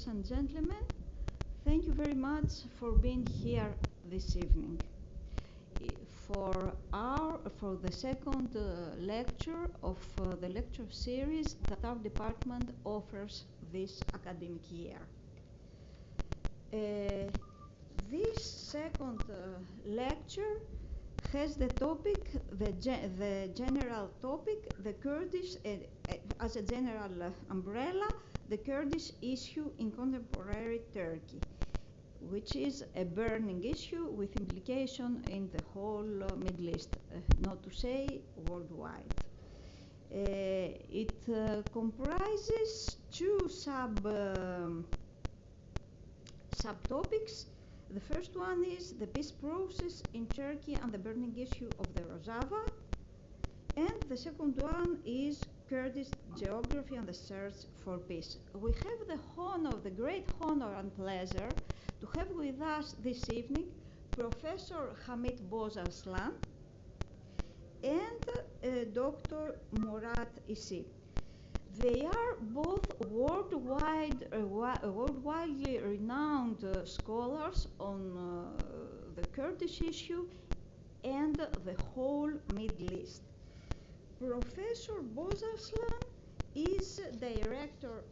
ladies and gentlemen, thank you very much for being here this evening for the second lecture of the lecture series that our department offers this academic year. This second lecture has the topic, the general topic, the Kurdish, as a general umbrella, the Kurdish issue in contemporary Turkey, which is a burning issue with implication in the whole Middle East, not to say worldwide. It comprises two subtopics. The first one is the peace process in Turkey and the burning issue of the Rojava, and the second one is Kurdish geography and the search for peace. We have the great honor and pleasure to have with us this evening Professor Hamid Bozarslan and Dr. Murat Isi. They are both worldwidely renowned scholars on the Kurdish issue and the whole Middle East. Professor Bozarslan is director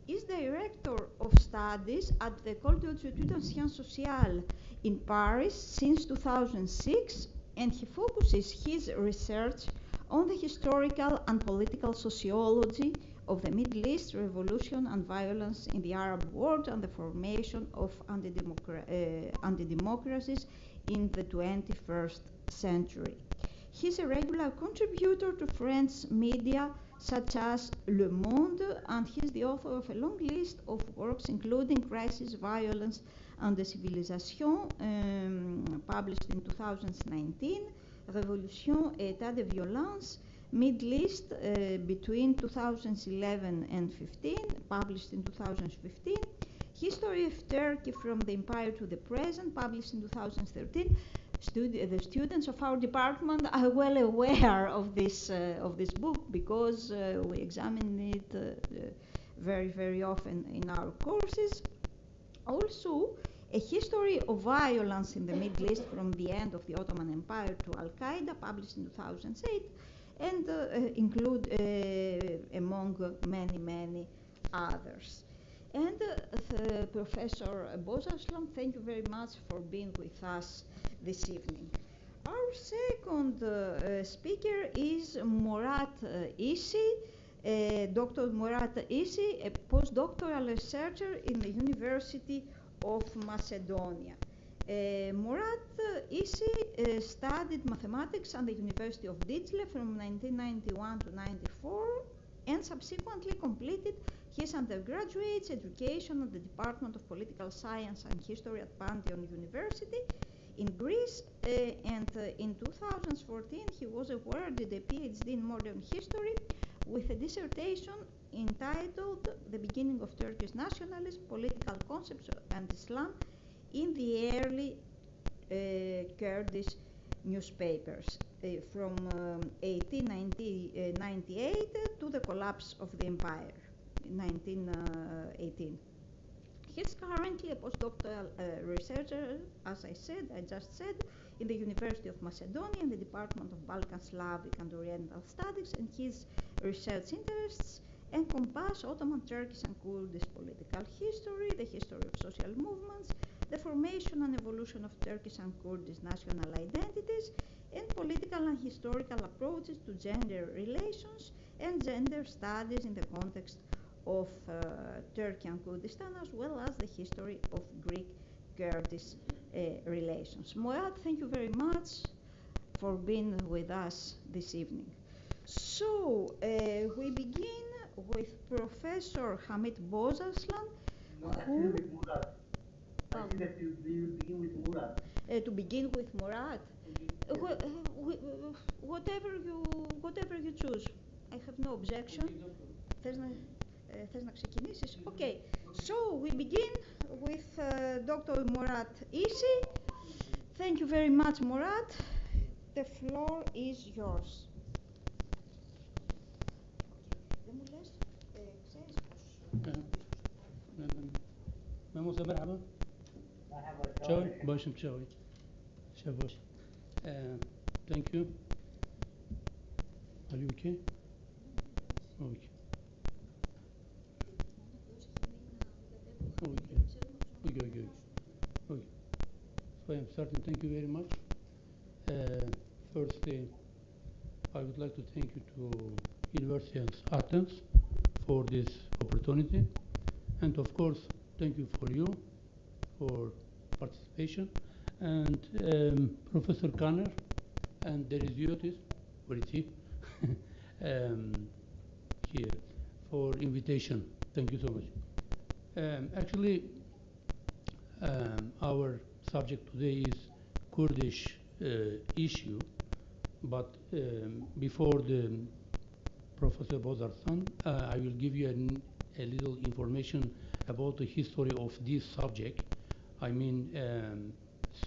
is director of studies at the École d'études en sciences sociales in Paris since 2006, and he focuses his research on the historical and political sociology of the Middle East revolution and violence in the Arab world and the formation of anti-democracies in the 21st century. He's a regular contributor to French media such as Le Monde, and he's the author of a long list of works including Crisis, Violence and the Civilisation, published in 2019, Révolution et état de violence, Middle East between 2011 and 15, published in 2015, History of Turkey from the Empire to the Present, published in 2013. The students of our department are well aware of this book because we examine it very, very often in our courses. Also, A History of Violence in the Middle East from the End of the Ottoman Empire to Al-Qaeda, published in 2008, and include among many, many others. And Professor Bozarslan, thank you very much for being with us this evening. Our second speaker is Murat Isi, Dr. Murat Isi, a postdoctoral researcher in the University of Macedonia. Murat Isi studied mathematics at the University of Dicle from 1991 to 94 and subsequently completed his undergraduate education at the Department of Political Science and History at Pantheon University in Greece, and in 2014 he was awarded a PhD in modern history with a dissertation entitled The Beginning of Turkish Nationalism, Political Concepts and Islam in the Early Kurdish Newspapers, from 1898 to the collapse of the empire in 1918. He's currently a postdoctoral researcher, as I just said, in the University of Macedonia in the Department of Balkan, Slavic and Oriental Studies, and his research interests encompass Ottoman, Turkish and Kurdish political history, the history of social movements, the formation and evolution of Turkish and Kurdish national identities, and political and historical approaches to gender relations and gender studies in the context of Turkey and Kurdistan, as well as the history of Greek-Kurdish relations. Murat, thank you very much for being with us this evening. So, we begin with Professor Hamid Bozarslan. With Murat. I think that you begin with Murat. To begin with Murat. Whatever you choose. I have no objection. Θες να ξεκινήσεις? Okay. So we begin with Dr. Murat Isi. Thank you very much, Murat. The floor is yours. Δεν μου λες, ξέρεις πώς... Mamusa merhaba. Merhaba, Çavuş, başım çavuş. Çavuş. Thank you. Are you okay? Okay. Okay. So I am starting. Thank you very much. Firstly, I would like to thank you to University of Athens for this opportunity, and of course, thank you for participation, and Professor Kanner and Deriziotis, where is he? Here, for invitation. Thank you so much. Actually, our subject today is Kurdish issue, but before the Professor Bozarsan, I will give you a little information about the history of this subject. I mean,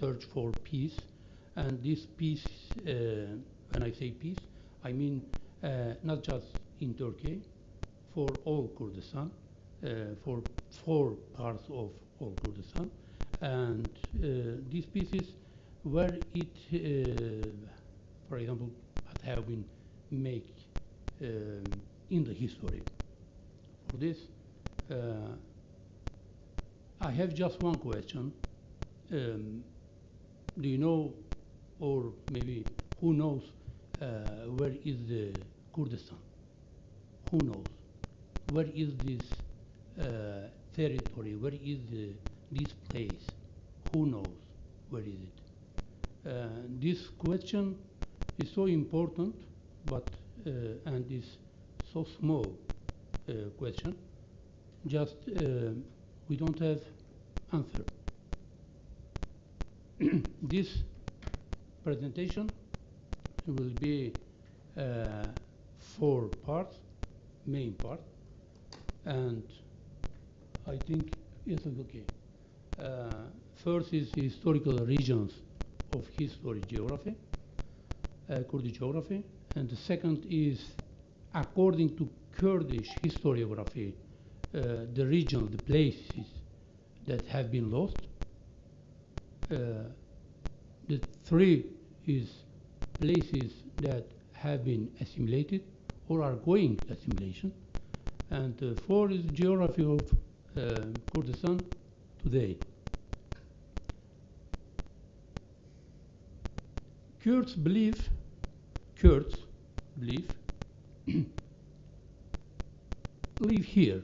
search for peace, and this peace, when I say peace, I mean not just in Turkey, for all Kurdistan, for 4 parts of all Kurdistan, and these pieces where it, for example, have been made in the history. For this, I have just one question. Do you know, or maybe who knows, where is the Kurdistan? Who knows? Where is this territory? Where is this place? Who knows? Where is it? This question is so important, but and is so small question. Just we don't have answer. This presentation will be 4 parts, main part, and I think yes, okay. First is historical regions of history geography, Kurdish geography, and the second is according to Kurdish historiography, the regions, the places that have been lost. The 3 is places that have been assimilated or are going to assimilation, and 4 is geography of Kurdistan today. Kurds believe live here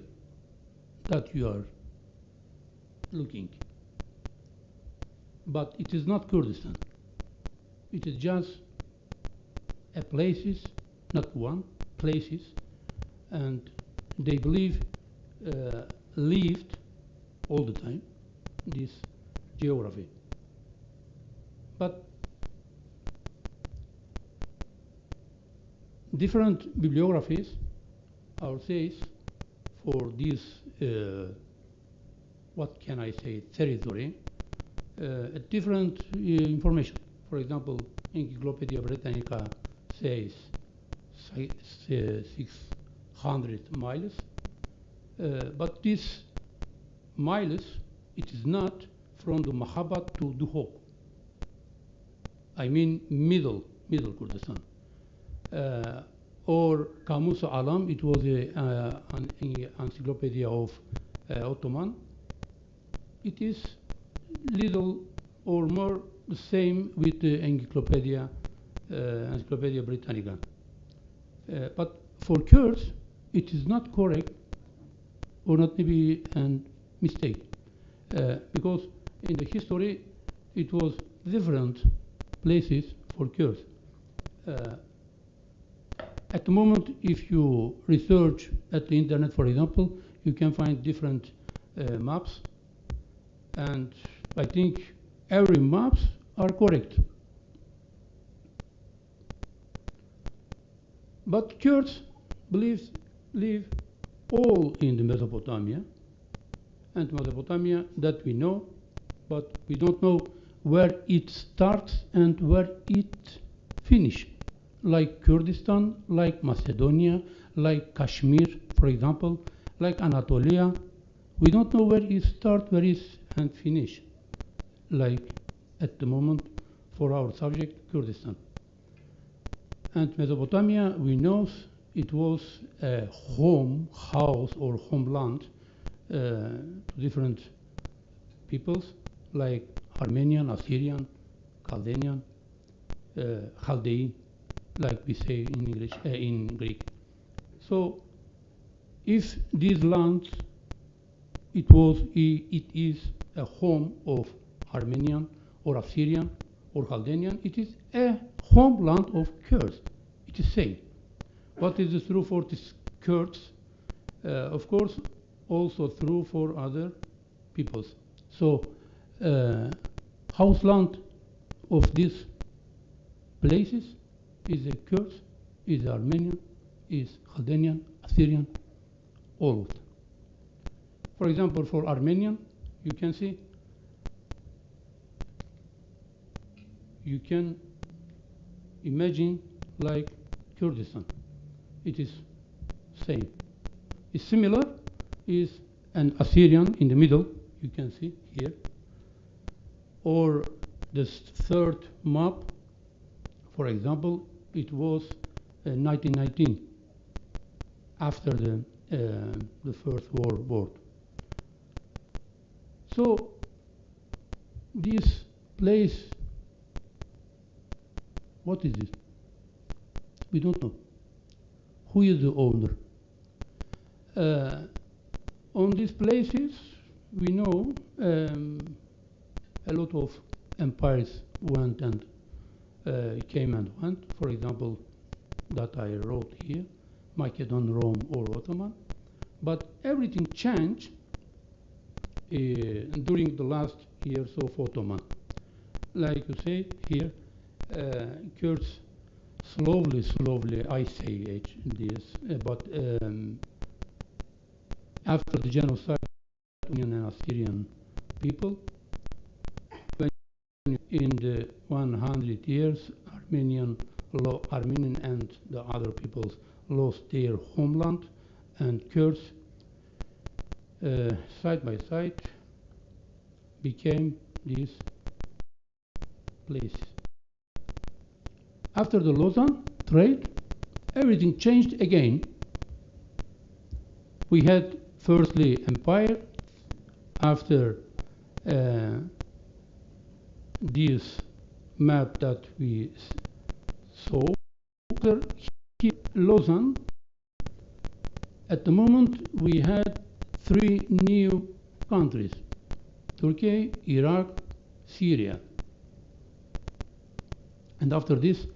that you are looking, but it is not Kurdistan. It is just a places, not one, places, and they believe lived all the time this geography. But different bibliographies or says for this, what can I say, territory, different information. For example, Encyclopedia Britannica says 600 miles, but this miles, it is not from the Mahabat to Duhok. I mean middle Kurdistan. Or Kamus Alam, it was an encyclopedia of Ottoman. It is little or more the same with the Encyclopedia Britannica. But for Kurds, it is not correct, or not maybe a mistake, because in the history it was different places for Kurds. At the moment, if you research at the internet, for example, you can find different maps, and I think every maps are correct. But Kurds live all in the Mesopotamia, and Mesopotamia that we know, but we don't know where it starts and where it finish, like Kurdistan, like Macedonia, like Kashmir, for example, like Anatolia. We don't know where it starts, where it and finish, like at the moment for our subject, Kurdistan. And Mesopotamia, we know it was a house or homeland to different peoples like Armenian, Assyrian, Chaldean, Chaldean, like we say in English, in Greek. So, if these lands, it is a home of Armenian or Assyrian or Chaldean, it is a homeland of Kurds. It is safe. What is true for these Kurds? Of course, also true for other peoples. So, houseland of these places is the Kurds, is the Armenian, is Chaldean, Assyrian, all of them. For example, for Armenian, you can see, you can imagine like Kurdistan. It is same. It's similar, is an Assyrian in the middle, you can see here. Or the third map, for example, it was 1919, after the First World War. So this place, what is it? We don't know. Who is the owner? On these places, we know a lot of empires went and came and went. For example, that I wrote here, Macedon, Rome, or Ottoman. But everything changed during the last years of Ottoman. Like you say here, Kurds slowly, I say this, but after the genocide of Armenian and Assyrian people, when in the 100 years, Armenian and the other peoples lost their homeland, and Kurds, side by side, became these places. After the Lausanne trade, everything changed again. We had firstly empire. After this map that we saw, after Lausanne, at the moment we had 3 new countries: Turkey, Iraq, Syria. And after this,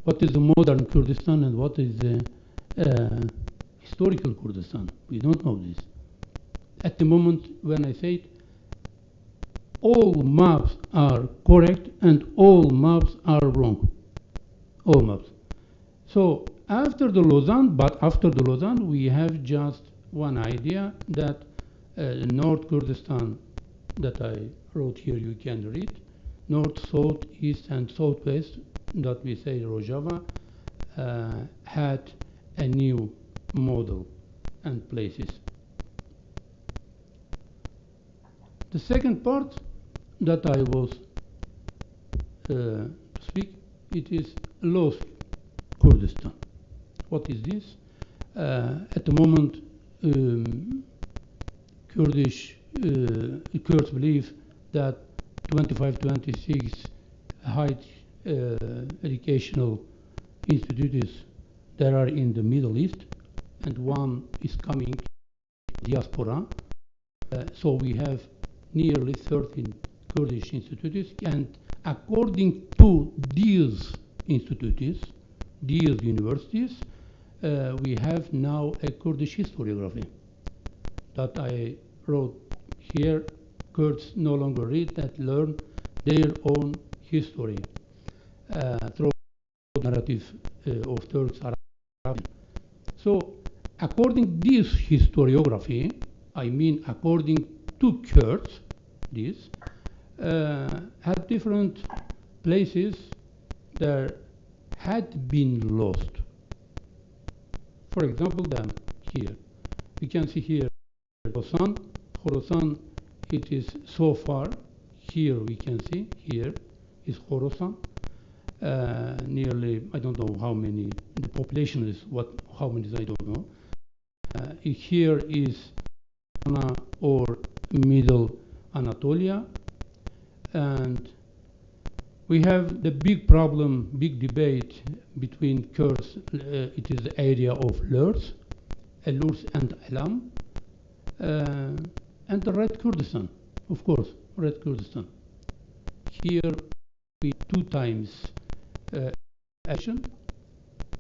what is the modern Kurdistan and what is the historical Kurdistan? We don't know this. At the moment when I say it, all maps are correct and all maps are wrong. All maps. So after the Lausanne, we have just one idea that North Kurdistan, that I wrote here, you can read, North, South, East, and Southwest, that we say Rojava, had a new model and places. The second part that I was to speak, it is Lost Kurdistan. What is this? At the moment, Kurds believe that 25-26 high educational institutes that are in the Middle East, and one is coming diaspora. So we have nearly 13 Kurdish institutes, and according to these institutes, these universities, we have now a Kurdish historiography that I wrote here. Kurds no longer read and learn their own history through narrative of Turks, Arabs. So, according to this historiography, I mean according to Kurds, this had different places there had been lost. For example, here. We can see here Khorasan. Khorasan, it is so far. Here we can see, here is Khorasan. Nearly, I don't know how many, the population is how many is, I don't know. Here is or Middle Anatolia, and we have the big problem, big debate between Kurds. It is the area of Lurs and Alam, and the Red Kurdistan, of course, Red Kurdistan. Here we 2 times action.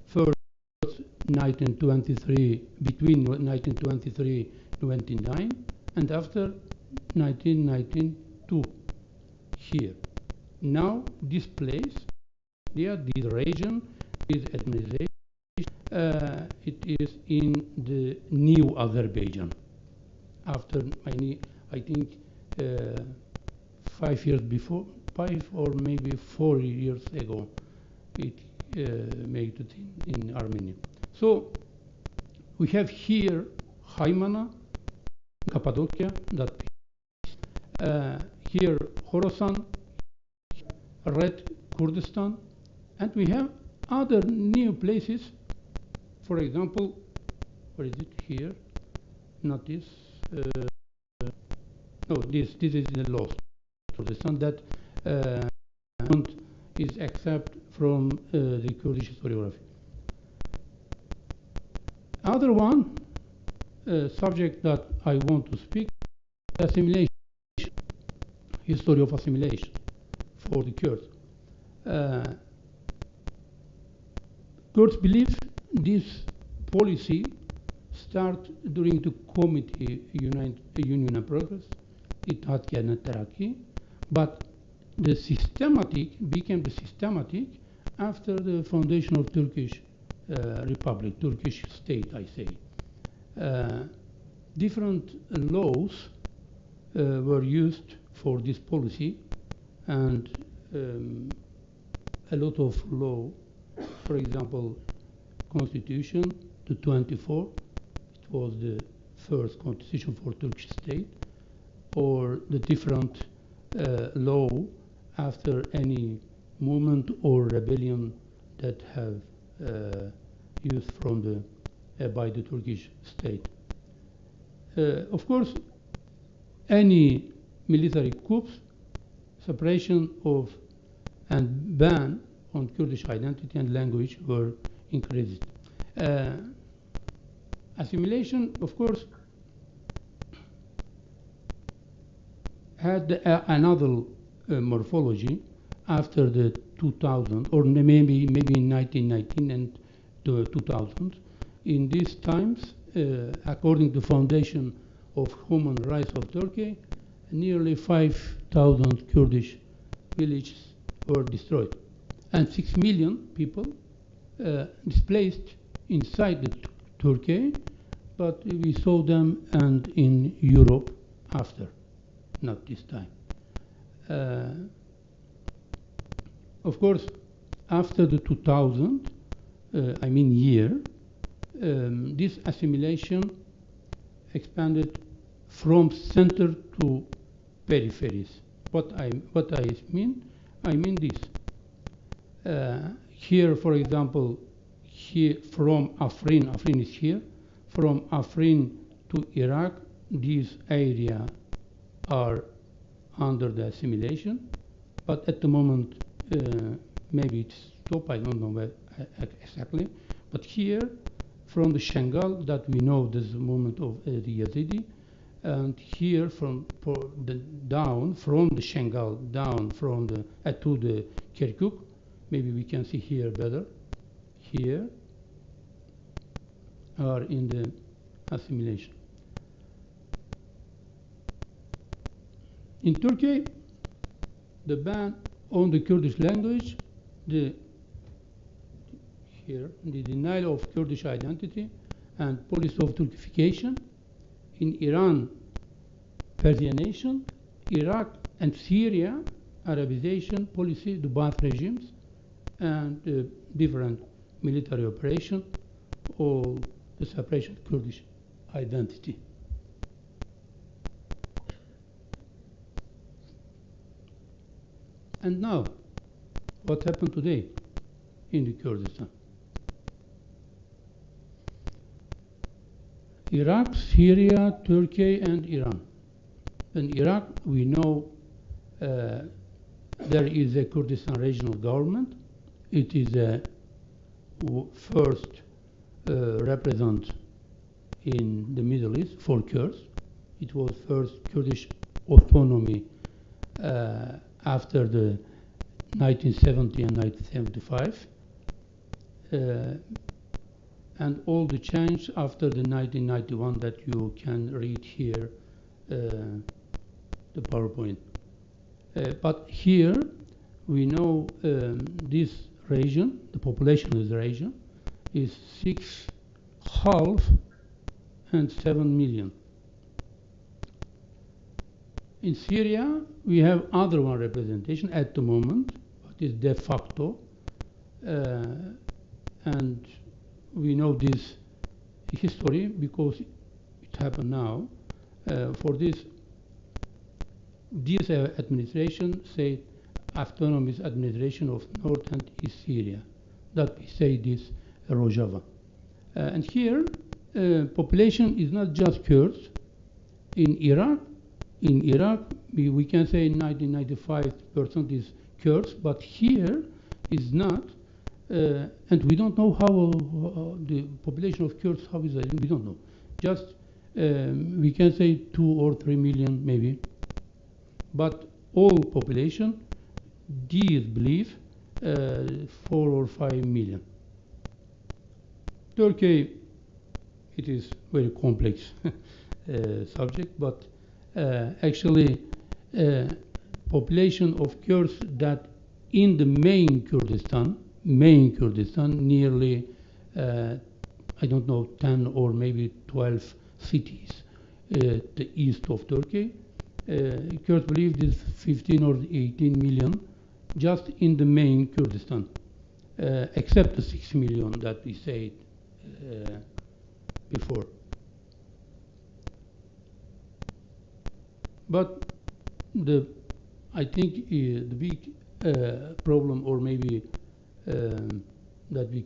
First, 1923, between 1923 29, and after 1992 here. Now this place, this region, this administration, it is in the new Azerbaijan. After, I think, 5 years before, 5 or maybe 4 years ago, it made it in Armenia. So we have here Haimana, Cappadocia, here Khorasan, Red Kurdistan, and we have other new places. For example, where is it here? Not this. No, this is the lost Kurdistan that is except from the Kurdish historiography. Other one subject that I want to speak, assimilation, history of assimilation for the Kurds. Kurds believe this policy started during the Committee Union and Progress, İttihat Kent Terakki, but the became systematic after the foundation of Turkish Republic, Turkish state, I say. Different laws were used for this policy, and a lot of law, for example, Constitution to 24, it was the first constitution for Turkish state, or the different law after any movement or rebellion that have used from by the Turkish state. Of course, any military coups, separation of and ban on Kurdish identity and language were increased. Assimilation, of course, had another morphology after the 2000, or maybe in 1919 and 2000. In these times, according to Foundation of Human Rights of Turkey, nearly 5,000 Kurdish villages were destroyed, and 6 million people displaced inside Turkey, but we saw them and in Europe after, not this time. Of course, after the 2000, year, this assimilation expanded from center to peripheries. What I mean? I mean this. Here, for example, here from Afrin is here. From Afrin to Iraq, these areas are under the assimilation, but at the moment, maybe it's stopped, I don't know where exactly. But here, from the Shengal, that we know this is the movement of the Yazidi, and here from the Shengal down from the to the Kirkuk, maybe we can see here better. Here are in the assimilation. In Turkey, the ban on the Kurdish language, the denial of Kurdish identity and policy of Turkification. In Iran, Persianation. Iraq and Syria, Arabization policy, the Baath regimes. and different military operation, or the separation of Kurdish identity. And now, what happened today in the Kurdistan? Iraq, Syria, Turkey, and Iran. In Iraq, we know there is a Kurdistan regional government. It is a first represent in the Middle East for Kurds. It was first Kurdish autonomy after the 1970 and 1975, and all the change after the 1991 that you can read here, the PowerPoint. But here we know this region, the population of the region, is 6.5 and 7 million. In Syria, we have other one representation at the moment, but it's de facto, and we know this history because it happened now. For this administration said autonomous administration of North and East Syria. That we say this Rojava. And here, population is not just Kurds. In Iraq, we can say 95% is Kurds, but here is not, and we don't know how the population of Kurds, how is it, we don't know. Just, we can say 2 or 3 million maybe, but all population, these believe 4 or 5 million. Turkey, it is very complex subject, but actually population of Kurds that in the main Kurdistan nearly I don't know 10 or maybe 12 cities the east of Turkey. Kurds believe this 15 or 18 million just in the main Kurdistan, except the 6 million that we said before. But I think the big problem, or maybe that we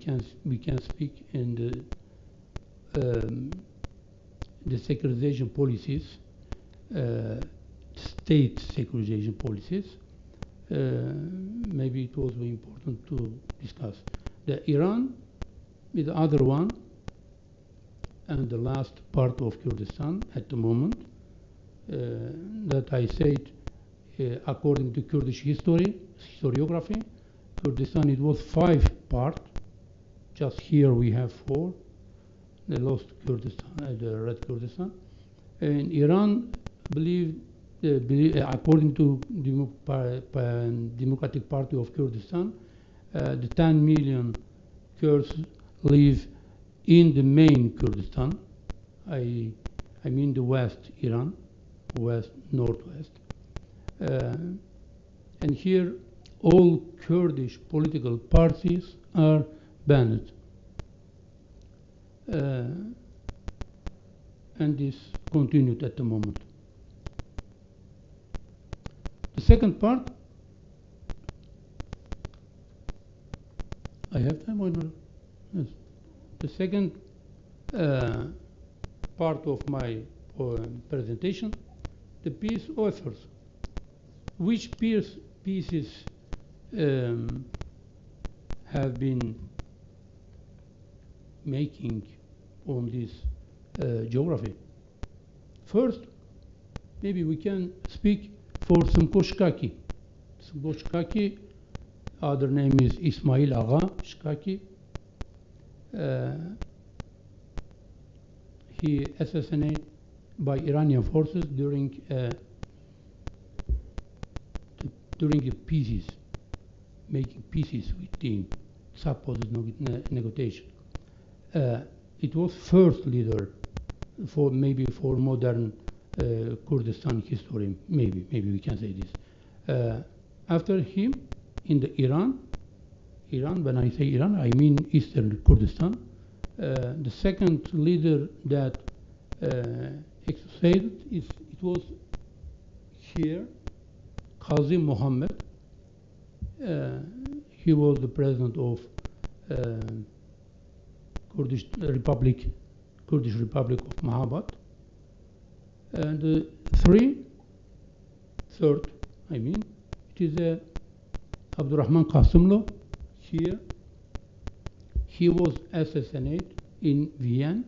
can speak in the secularization policies, state secularization policies. Maybe it was very important to discuss. The Iran is the other one, and the last part of Kurdistan at the moment. That I said, according to Kurdish historiography, Kurdistan, it was 5 parts. Just here we have 4. They lost Kurdistan, the Red Kurdistan. And Iran believe, according to Democratic Party of Kurdistan, the 10 million Kurds live in the main Kurdistan. I mean the West Iran. West, northwest. And here all Kurdish political parties are banned. And this continued at the moment. The second part, I have time or not? Yes. The second part of my presentation, the peace offers. Which pieces have been making on this geography? First, maybe we can speak for Sumko Shkaki. Sumko Shkaki, other name is Ismail Agha Shkaki. He assassinated by Iranian forces during the pieces, making pieces with the supposed negotiation. It was first leader for modern Kurdistan history. Maybe we can say this. After him, in the Iran, Iran. When I say Iran, I mean Eastern Kurdistan. The second leader that exercised it was here, Qazi Mohammed. He was the president of Kurdish Republic of Mahabad. And third, I mean, it is Abdurrahman Qasimlo here. He was assassinated in Vienna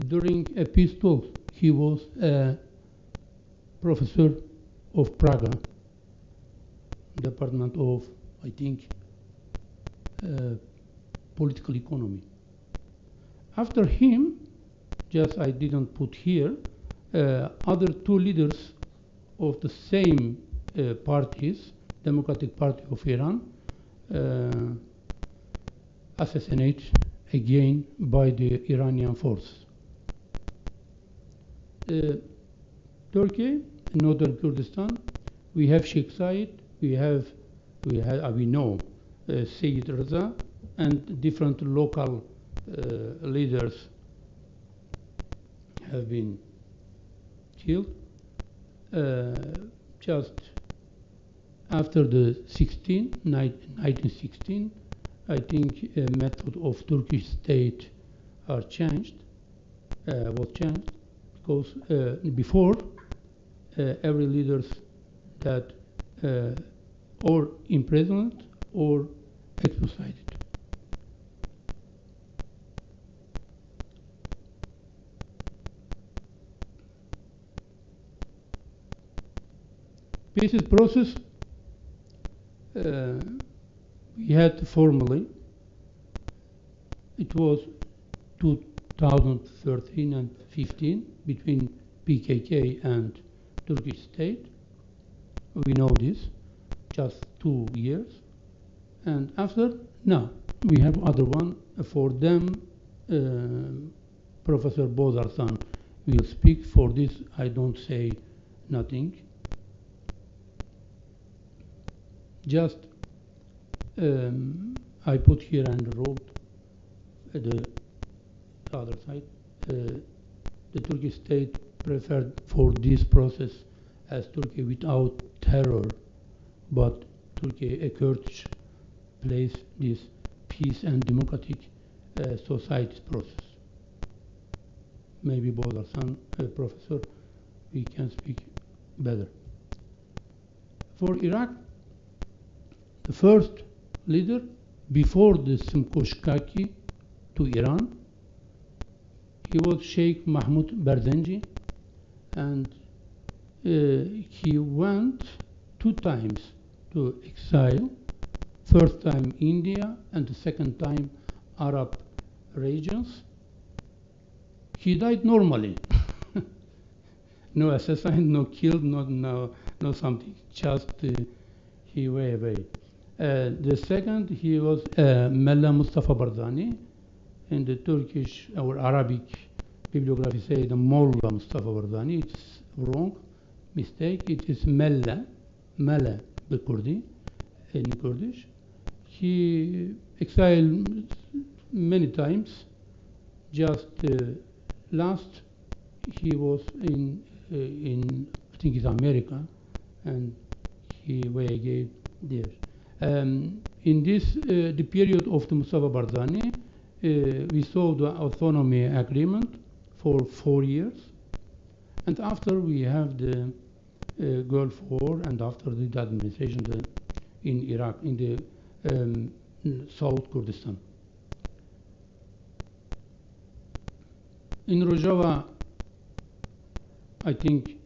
during a peace talk. He was a professor of Praga, Department of, I think, political economy. After him, just I didn't put here, other two leaders of the same parties, Democratic Party of Iran, assassinated again by the Iranian force. Turkey, northern Kurdistan, we have Sheikh Zayed, we know Sayyid Reza, and different local leaders have been killed. Just after the 1916, I think method of Turkish state was changed because before every leaders that or imprisoned or executed. Peace process we had formally. It was 2013 and 15 between PKK and Turkish state. We know this, just 2 years. And after, now, we have other one. For them, Professor Bozarsan will speak. For this, I don't say nothing. Just, I put here and wrote the other side. The Turkish state preferred for this process as Turkey without terror, but Turkey, a Kurdish place, this peace and democratic societies process. Maybe Bozarsan, professor, we can speak better. For Iraq, the first leader before the Simkoshkaki to Iran, he was Sheikh Mahmoud Barzenji, and he went 2 times to exile. First time India and the second time Arab regions. He died normally. No assassin, no killed, no something. Just he went away. The second, he was Mullah Mustafa Barzani. In the Turkish or Arabic bibliography say the Mullah Mustafa Barzani. It's wrong, mistake. It is Mella Kurdi in Kurdish. He exiled many times. Just last, he was in I think it's America, and he went again there. In this the period of the Mustafa Barzani, we saw the autonomy agreement for 4 years, and after we have the Gulf War, and after the administration in Iraq, in the South Kurdistan. In Rojava, I think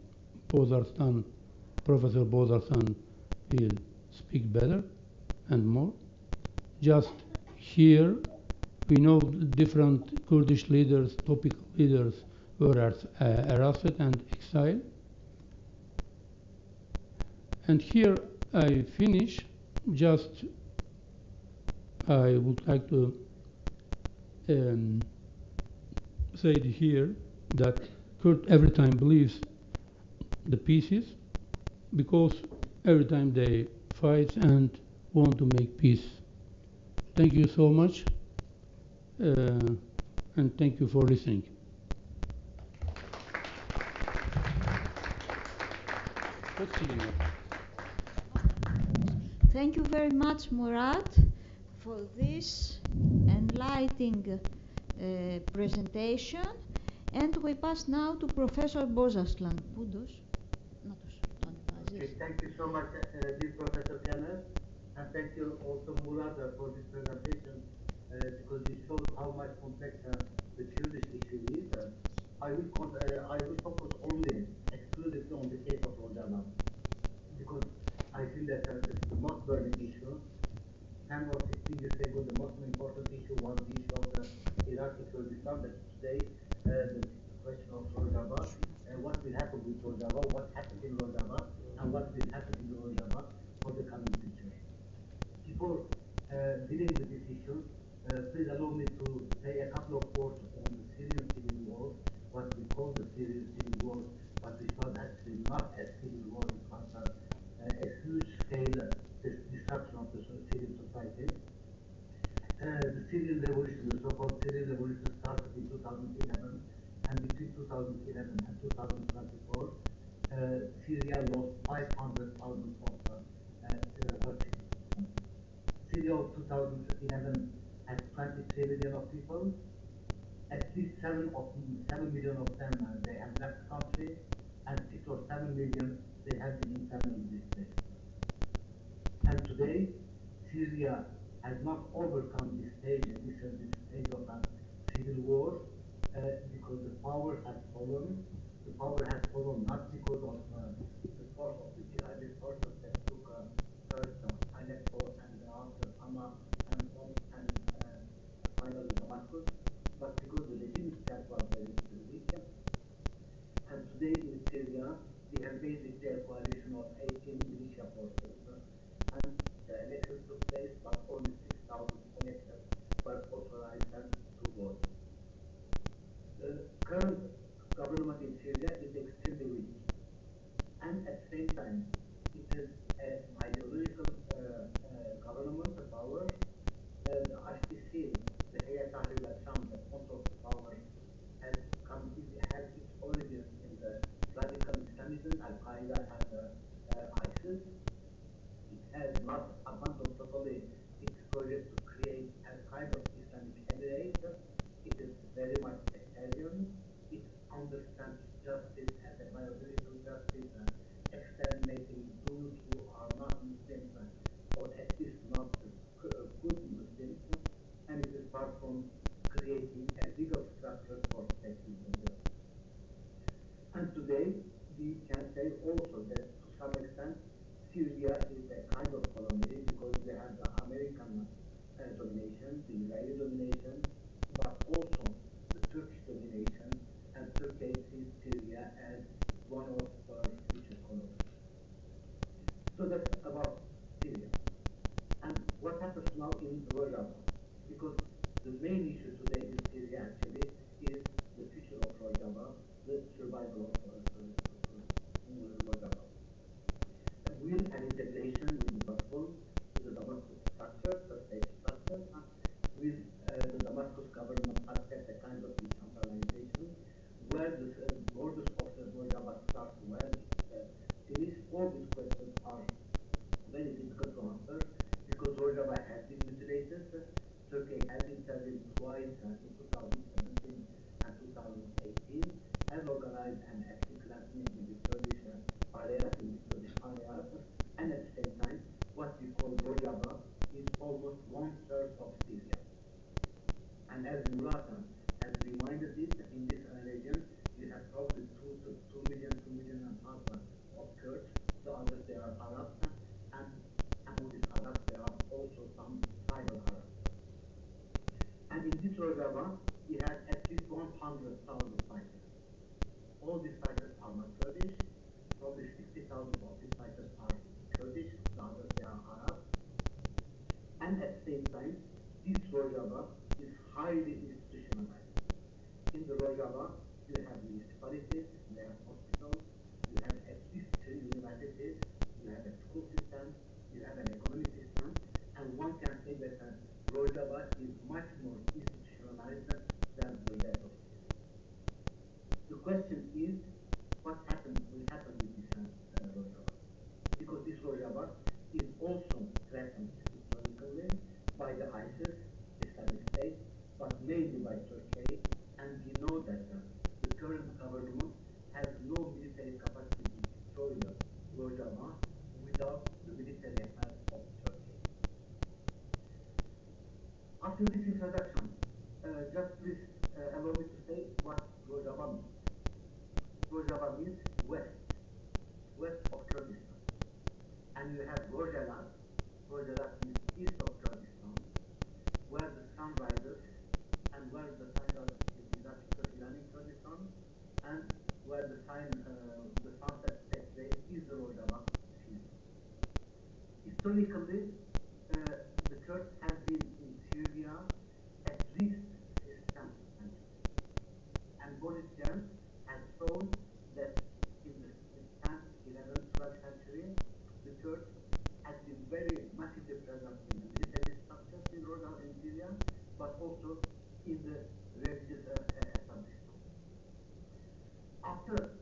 Professor Bozarsan will speak better and more. Just here, we know different Kurdish leaders, topical leaders were arrested and exiled. And here I finish. Just I would like to say here that Kurd every time believes the peace, because every time they fight and want to make peace Thank you so much, and thank you for listening. Thank you very much, Murad, for this enlightening presentation. And we pass now to Professor Bozaslan. Okay, thank you so much, dear Professor Caner, and thank you also, Murad, for this presentation, because it shows how much complex the Kurdish issue is. I will focus only exclusively on the case of Rojava, because I feel that this is the most burning issue. 10 or 15 years ago, the most important issue was the issue of the Iraqi Kurdistan, but today, the question of Rojava, what will happen with Rojava, what happened in Rojava, and what will happen in Rojava for the coming future. Before dealing with this issue, please allow me to say a couple of words on the Syrian civil war, what we call the Syrian civil war, but it was actually not a civil war, it was a huge scale destruction of the Syrian society. The Syrian revolution, the so-called Syrian revolution, started in 2011, and between 2011 and 2024, Syria lost 500,000 of refugees. Syria of 2011 had 23 million of people. At least 7 million of them they have left the country, and 6 or 7 million they have been internally displaced. And today, Syria has not overcome this stage of a civil war because the power has fallen. The power has fallen not because of the force of the jihadist forces that took first Aleppo and after Hama and finally Damascus, but because the regime itself was very weak. And today in Syria, we have basically a coalition of 18 militia forces. And the elections took place, but only 6,000 electors were authorized to vote. The current government in Syria is extremely weak, and at the same time, it is an ideological government, a power. The ICC, the Hayat Tahrir al-Sham, that controls the power, has its origins in the radical Islamism, Al-Qaeda and ISIS. It has not abandoned totally its project to create a kind of Islamic emirate. It is very much sectarian. It understands justice as a biological justice, exterminating those who are not Muslims, or at least not good Muslims, and it is far from creating a legal structure for state-building. And today, we can say also that to some extent, Syria is a kind of colony because we have the American domination, the Israeli domination, but also the Turkish domination, and Turkey sees Syria as one of our future colonies. So that's about Syria. And what happens now in Rojava? Because the main issue today in Syria actually is the future of Rojava, the survival of Rojava. Will an integration with the Damascus structure, the state structure, will the Damascus government accept a kind of decentralization where the borders of the Rojava start, where it finishes? All these questions are very difficult to answer because Rojava has been mutilated. Turkey has intervened twice in 2017 and 2018, has organized an ethnic cleansing in the Kurdish area, and at the same time, what we call Rojava is almost 1/3 of Syria. And as Murat has reminded us, in this region, you have probably 2 million and a half of Kurds. The others, they are Arabs, and among these Arabs, there are also some tribal Arabs. And in this Rojava, we have at least 100,000 fighters. All these fighters are not Kurdish. Probably 60,000 of these fighters are Kurdish, the others they are Arab. And at the same time, this Rojava is highly institutionalized. In the Rojava, you have municipalities, you have hospitals, you have at least 3 universities, you have a school system, you have an economic system, and one can say that Rojava you have Rojava. Rojava is east of Kurdistan, where the sun rises and where the sun rises is Iranian Kurdistan, and where the sunset takes place is the Rojava field. Historically, the Kurds have been in Syria at least 6th century, and Boris Johnson has shown that in the 10th, 11th, 12th century, the Kurds had been very massively present in the military structures in Rojava and Syria, but also in the religious establishment. After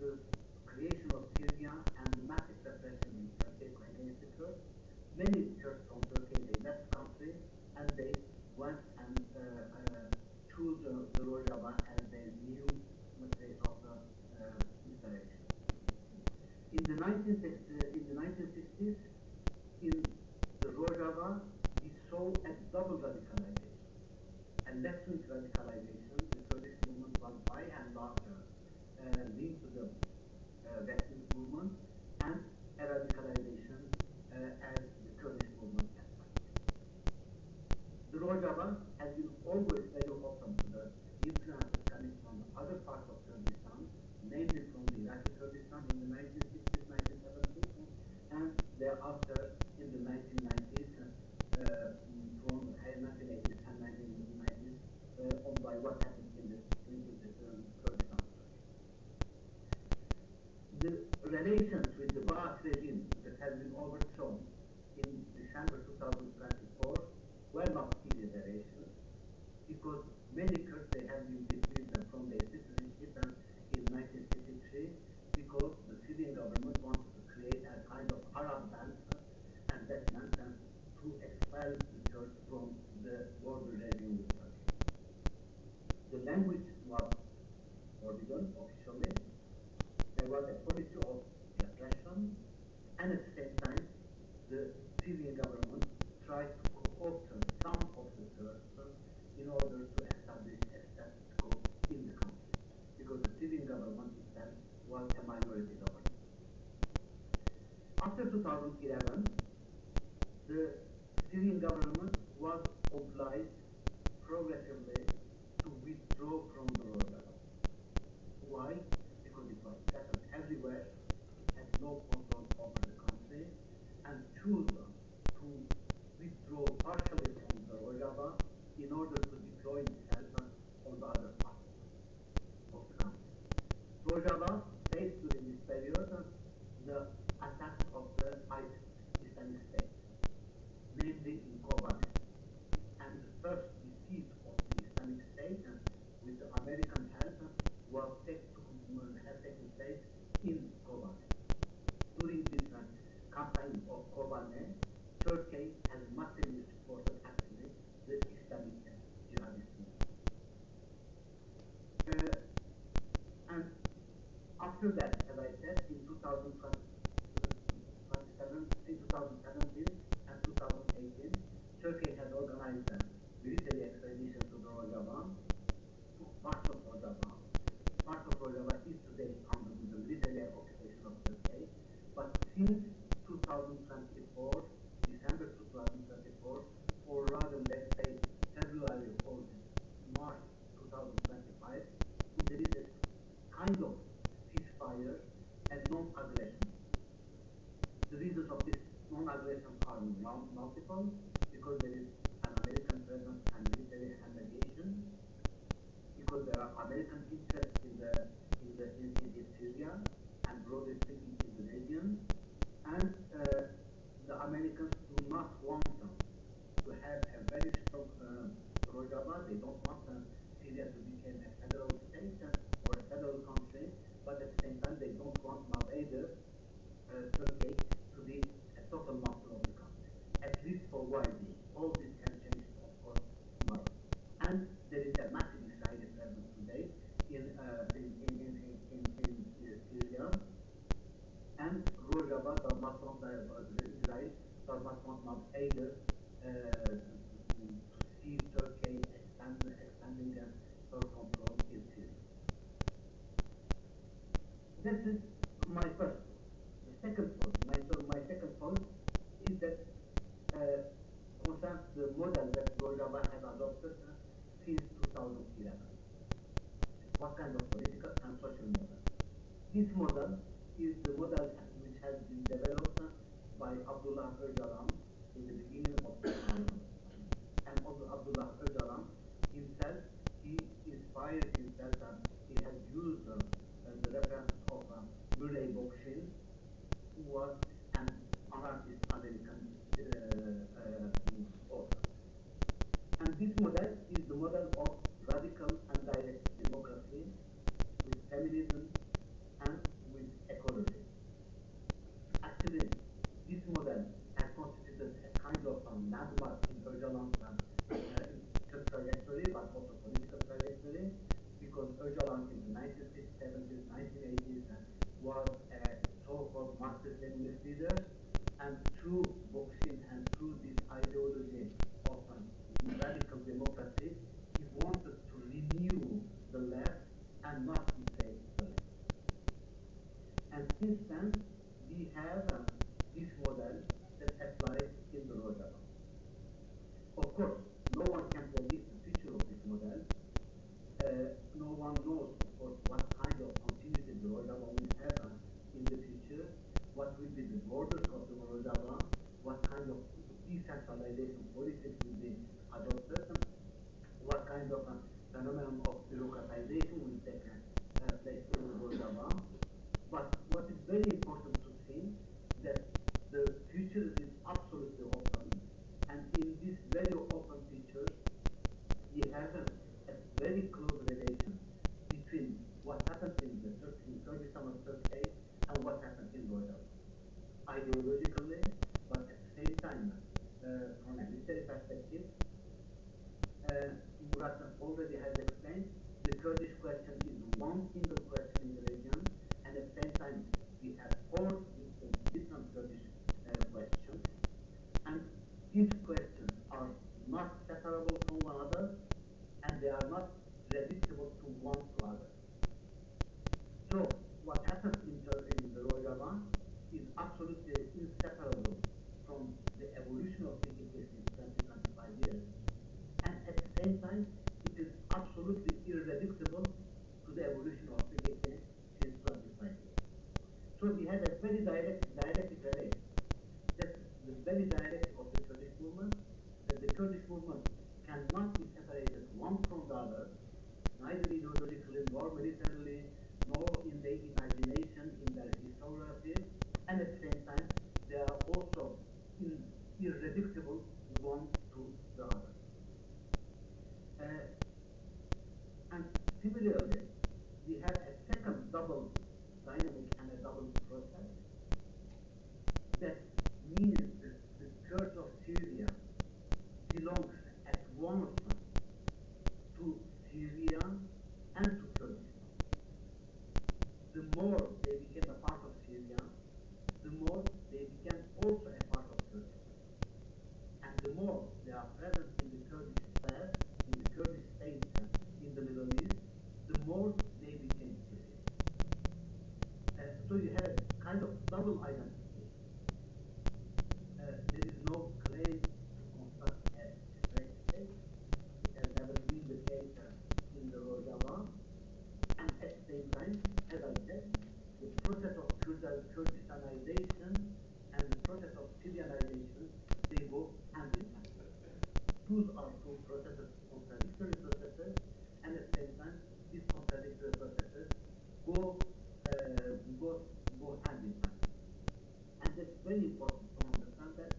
the creation of Syria and the massive repression in Turkey against the Kurds, many Kurds from Turkey, they left the country and they went and chose the Rojava as their new place of installation. In the 1960s, in the Rojava, we saw a double radicalization. A left-wing radicalization, the Kurdish movement was by and larger linked to the Western movement, and a radicalization as the Kurdish movement as such. The Rojava has been always very open to the influences coming from other parts of Kurdistan, namely from the Iraqi Kurdistan in the 1960s, 1970s, and thereafter in the 1990s, from 1980s and 1990s, by what happened in the Kurdistan. The relations with the Ba'ath regime that has been overthrown in December 2024 were not easy relations, because many Kurds, they have been dismissed from their citizenship in 1963, because the Syrian government wanted to create a kind of Arab belt, and that meant to expel the Kurds from the border regime with Turkey. The language was forbidden officially. There was a policy of repression, and at the same time, the Syrian government tried to co-opt some of the Kurds in order to establish a status quo in the country, because the Syrian government itself was a minority government. After 2011, the Syrian government was obliged progressively to withdraw from the Rojava. Why? Because it was settled everywhere, it had no control over the country, and chose to withdraw partially from the Rojava in order to deploy itself on the other part of the country. Rojava faced during this period the attacks of the ISIS, Islamic State, namely in Kobane, and the first defeat of the Islamic State with the American help was had taken place in Kobane. During this campaign of Kobane, Turkey has massively supported actually the Islamic jihadist movement. And after that, as I said, in 2017 and 2018, Turkey has organized a military expedition to the Rojava, to part of Rojava. Part of Rojava is today under the military occupation of Turkey, but since 2024, December 2024, or rather let's say February or March 2025, there is a kind of ceasefire and non-aggression. The reasons of this non-aggression are multiple, because there is an American presence and military and aviation, because there are American interests in Syria and broadly speaking in the region, and the Americans do not want to have a very strong Rojava. They don't want Syria to become a federal state or a federal country, but at the same time they don't want now either Turkey to be a total master of the country, at least for YD. All this can change, of course, tomorrow. And there is a massive Israeli presence today in Syria, and Rojava does not want Israel does not want now either to see Turkey expanding her control in Syria. This is my first point. The second point, my second point the model which has been developed by Abdullah Öcalan in the beginning of the 2000s. And Abdullah Öcalan himself, he inspired himself and he has used the reference of Murray Bookchin, who was an anarchist American author. And this model is the model of radical and direct democracy with feminism and with ecology. Actually, this model has constituted a kind of landmark in Öcalan's trajectory, but also political trajectory, because Öcalan in the 1960s, 70s, 1980s was a so-called Marxist-Leninist leader, and through Bookchin and through this ideology of radical democracy, he wanted to renew the left and not replace the left. And since then, we have this model that applies in the Rojava. Of course, no one can predict the future of this model. No one knows, of course, what kind of continuity the Rojava will have in the future, what will be the borders of the Rojava, what kind of decentralization policies will be adopted, what kind of phenomenon of bureaucratization will take place in the Rojava. But what is very important to see that the future is absolutely open, and in this very open future, we have a very close relation between what happens in the Kurdistan of Turkey and what happens in Rojava. Ideologically, but at the same time, from a military perspective, Murat already has explained, the Kurdish question is one single question in the region, and at the same time, we have four different Kurdish questions, and these questions are not separable from one another, and they are not reducible to one to other. So, what happens in the Rojava is absolutely inseparable from the evolution of PKK since 20-25 years, and at the same time, it is absolutely irreducible to the evolution of PKK since 25 years. So we have a very direct relation. That's the very direct of the Kurdish movement, that the Kurdish movement cannot be separated one from the other, neither ideologically, nor militarily, nor in their imagination, in their historiography, and at the same time, they are also irreducible one to the other. And similarly, we have a second double dynamic and a double process that means that the Kurds of Syria belongs at once to Syria and to Kurdistan. The more they became a part of Syria, the more they became also a part of Kurdistan. And the more they are present in the Kurdish state, in the Kurdish state in the Middle East, the more they became Syrian. So you have a kind of double identification. There is no claim to construct a straight state. It has never been the case in the Rojava. And at the same time, as I said, the process of Kurdistanization and the process of Syrianization, they go hand in hand. Those are two processes, contradictory processes, and at the same time, these contradictory processes go hand in hand. And that's very important to understand that,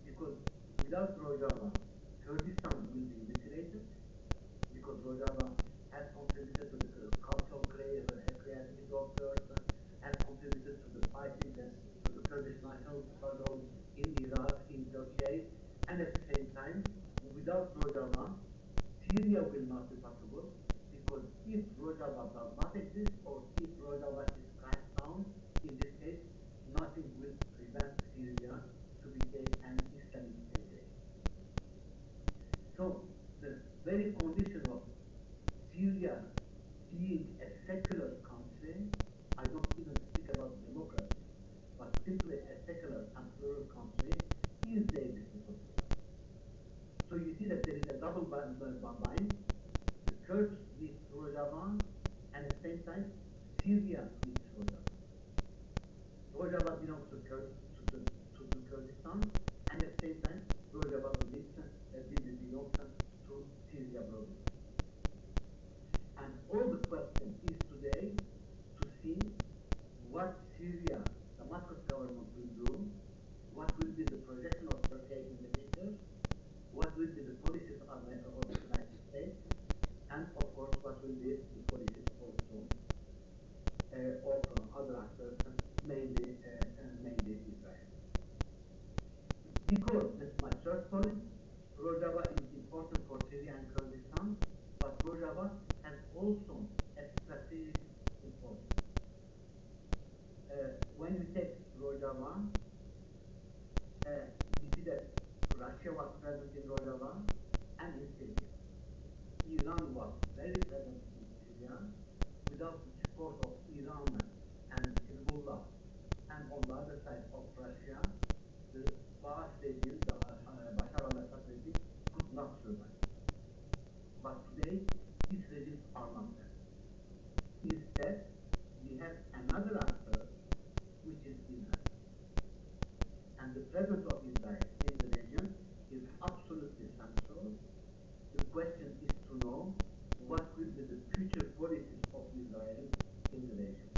because without Rojava, Kurdistan will be mutilated, because Rojava has contributed to the cultural creativity of Kurds, has contributed to the fighting to the Kurdish national struggle in Iraq, in Turkey, and at the same time, without Rojava, Syria will not be possible, because if Rojava does not exist, or if Rojava is cracked down, in this case, nothing will prevent Syria to become an Islamic state. So, the very condition of Syria being a secular country, I don't even speak about democracy, but simply a secular and plural country, is the existence of Syria. So you see that there is a double bind. The Kurds need Rojava, and at the same time, Syria needs Rojava. Rojava belongs to Kurdistan, and at the same time, Rojava belongs to Syria broadly. And all the question is today to see what Syria, Damascus government will do, what will be the projection of Turkey in the future, what will be the policies of the United States, and of course what will be the policies also of other actors, mainly Israel. Because that's my third point, Rojava is important for Syria and Kurdistan, but Rojava has also a strategic importance. When we take Rojava, we see that Russia was present in Rojava and in Syria. Iran was very present in Syria without the support of Iran and Hezbollah, and on the other side of Russia, the Ba'ath regime, the Bashar al-Assad regime, could not survive. But today, these regimes are not there. Instead, we have another actor, which is Israel. And the presence of Israel in the region is absolutely central. The question is to know what will be the future policies of Israel in the region.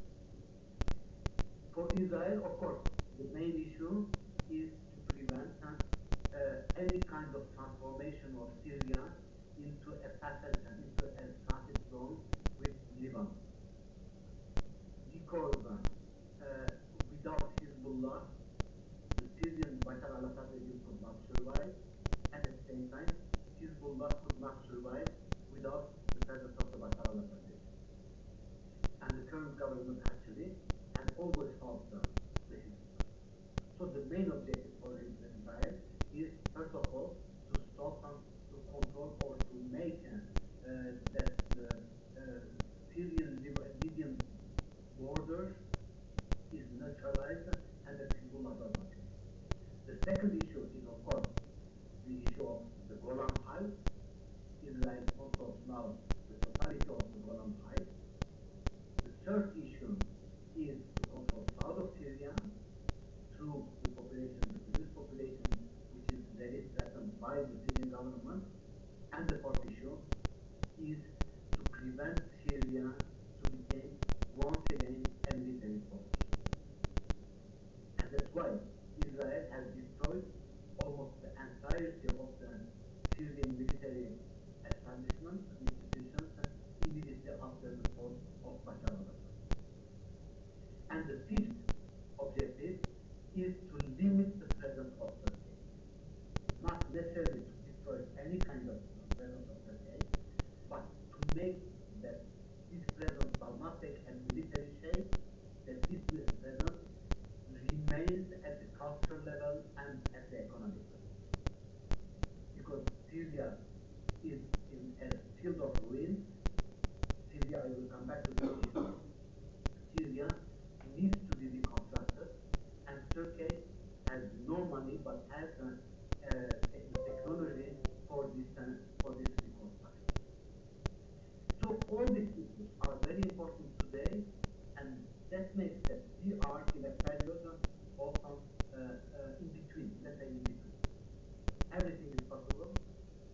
For Israel, of course, the main issue is to prevent any kind of transformation of Syria into a passage and into a transit zone with Lebanon. Because without Hezbollah, the Syrian Bashar al-Assad regime could not survive, and at the same time, Hezbollah could not survive without the presence of the Bashar al-Assad regime. And the current government actually has always helped the Hezbollah. So the main objective for Israel is, first of all, to stop and to control or to make that the Syrian-Libyan border is neutralized and that Hezbollah does not change. The second issue is, of course, the issue of the Golan Heights. Israel controls now the totality of the Golan Heights. The third issue is to control south of Syria through the population, the Kurdish population, which is very threatened by the Syrian government. And the fourth issue is to prevent Syria to become once again a military force. And that's why Israel has destroyed almost the entirety of the Syrian military establishments and institutions immediately after the fall of Bashar al-Assad. And the fifth objective is to limit the presence of Turkey. Not necessarily to destroy any kind of presence of Turkey, but to make that this presence does not take a military shape, that this presence remains at the cultural level and at the economic level. Because Syria is in a field of ruins. Syria, I will come back to this issue. Syria needs to be reconstructed, and Turkey has no money but has technology for this reconstruction. So all these issues are very important today, and that makes that we are in a period of in between, let's say in between. Everything is possible,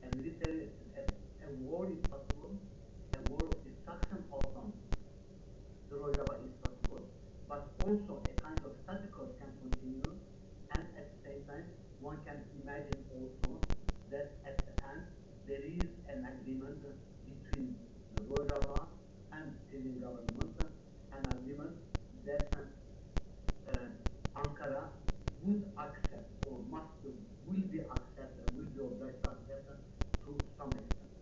a war is possible, a war of destruction also. The Rojava is possible, but also a kind of status quo can continue, and at the same time, one can imagine also that at the end there is an agreement between the Rojava and Syrian government, an agreement that Ankara would accept or will be accepted, will be obliged to accept to some extent.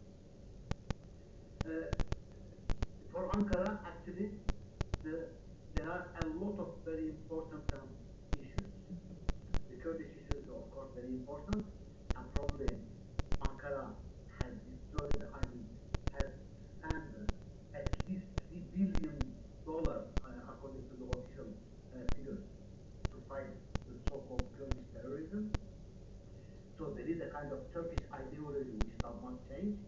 For Ankara, actually, there are a lot of very important issues. The Kurdish issue is, of course, very important, and probably Ankara has destroyed, has spent at least $3 billion, according to the official figures, to fight the so-called Kurdish terrorism. So there is a kind of Turkish ideology which does not change,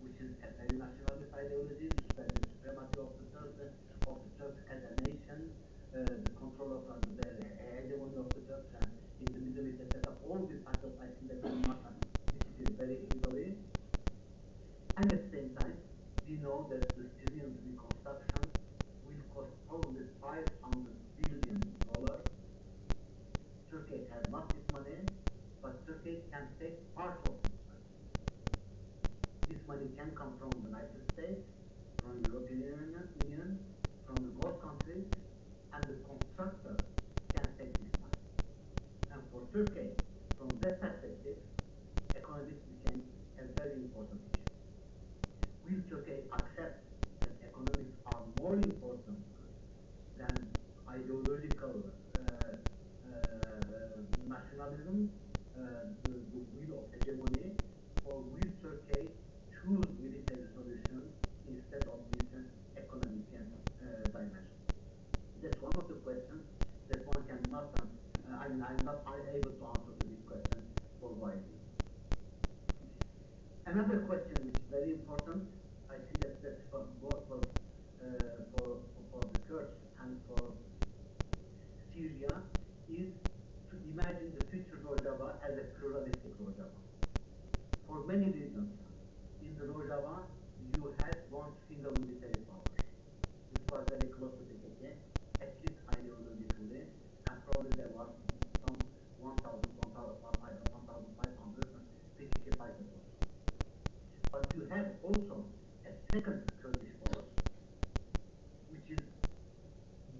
which is a very nationalist ideology, the supremacy of the Turks as a nation, the control of their know that the Syrian reconstruction will cost probably $500 billion. Turkey has not this money, but Turkey can take part of this money. This money can come from the United States, from the European Union, from the Gulf countries, and the constructor can take this money. And for Turkey, from that perspective, economics became a very important issue. Will Turkey accept that economics are more important than ideological nationalism, the will of hegemony, or will Turkey choose military solution instead of this economic dimension? That's one of the questions that one cannot, I'm not able to answer to this question for widely. Another question which is very important, I think that's for both for the Kurds and for Syria, is to imagine the future Rojava as a pluralistic Rojava. For many reasons, in the Rojava, you had one single military power, which was very close to the PKK, at least ideologically, and probably there was some 1,500 PKK fighters also. But you have also a second Kurdish force, which is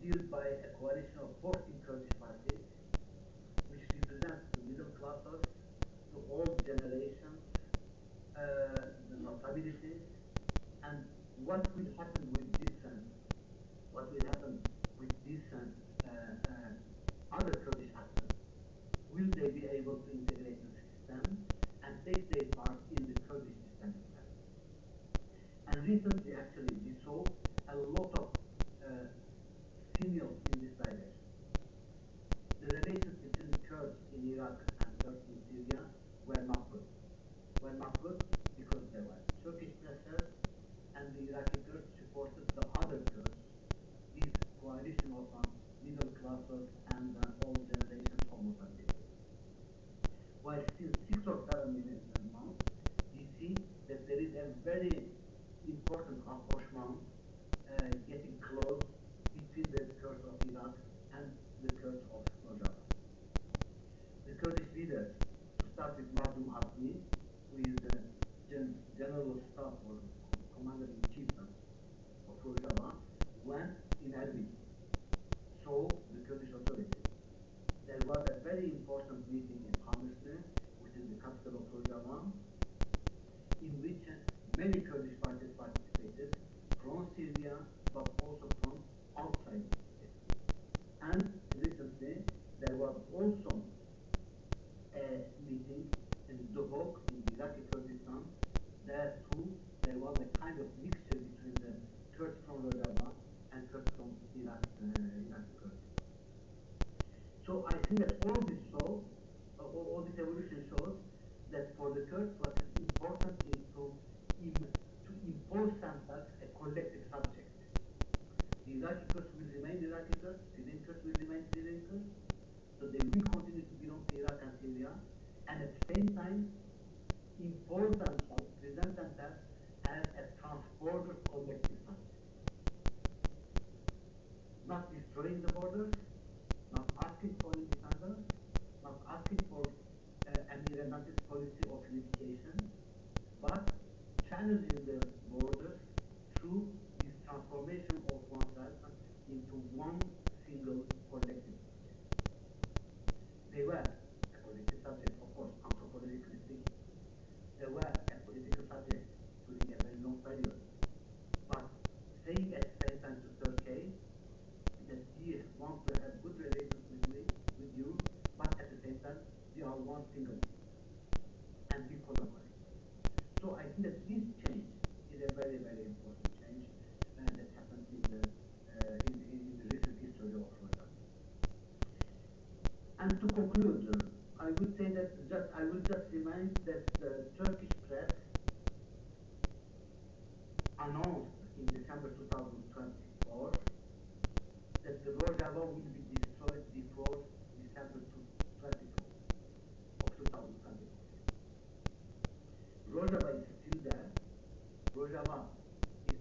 built by a coalition of 14 Kurdish parties, which represents the middle classes, the old generations, the notabilities, and what will happen with this other Kurdish actors? Will they be able to integrate the system and take their part in the Kurdish system itself? And recently, actually, we saw a lot of signals in this direction. The relations between the Kurds in Iraq and Turks in Syria were not good. Because there was Turkish pressure, and the Iraqi Kurds supported the other Kurds, this coalition of middle classes and old generations of notability. While still 6 or 7 months, we see that there is a very important rapprochement getting close between the Kurds of Iraq and the Kurds of Rojava. The Kurdish leaders, to start with Mazlum Abdi, who is the General of Staff or Commander-in-Chief of Rojava, went in Erbil, saw the Kurdish authorities. There was a very important meeting in Hammersley, which is the capital of Rojava, in which many Kurdish parties participated from Syria, but also from outside Syria. And recently, there was also a meeting in Duhok, in Iraqi Kurdistan. There too, there was a kind of mixture between the Kurds from Rojava and Kurds from Iraqi Kurdistan. So I think that all this evolution shows that for the Kurds, what is important is to impose themselves a collective subject. The Iraqi Kurds will remain Iraqi Kurds, Syrian Kurds will remain Syrian Kurds, so they will continue to belong to Iraq and Syria, and at the same time impose themselves, present themselves as a transborder collective subject. Not destroying the borders, not asking for independence, not asking for an irrelevant policy of unification, but challenging the borders through this transformation of oneself into one single collective subject. They were a political subject, of course, anthropologically speaking. They were a political subject during a very long period. But saying at the same time to Turkey that we want to have good relations with you, but at the same time we are one single and we collaborate. So I think that this change is a very, very important change that happened in the recent history of Rojava. And to conclude, I would say that I will just remind that the Turkish press announced in December 2024 that the Rojava will be destroyed before December 2024. Rojava is still there. Rojava is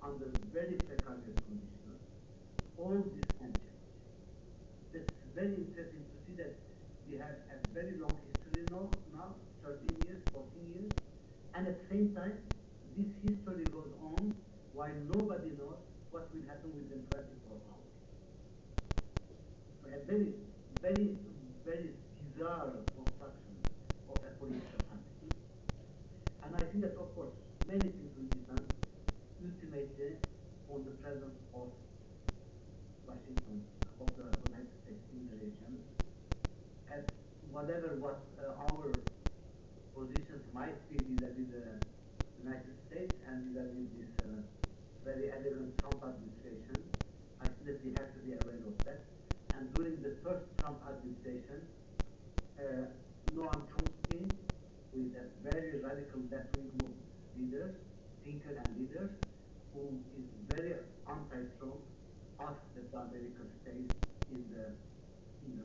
under very precarious conditions, all this can change. It's very interesting to see that we have a very long history now 13 years, 14 years, and at the same time, this history goes on while nobody knows what will happen within 24 hours. So a very, very, very bizarre construction of a political entity. And I think that, of course, many things will depend ultimately on the presence of Washington, of the United States in the region. And whatever what our positions might be vis-a-vis the United States and vis-a-vis this very elegant Trump administration, I think that we have to be aware of that. And during the first Trump administration, Noam Chomsky, who is a very radical left-wing thinker and leader, who is very anti-Trump, asked that the American stays in the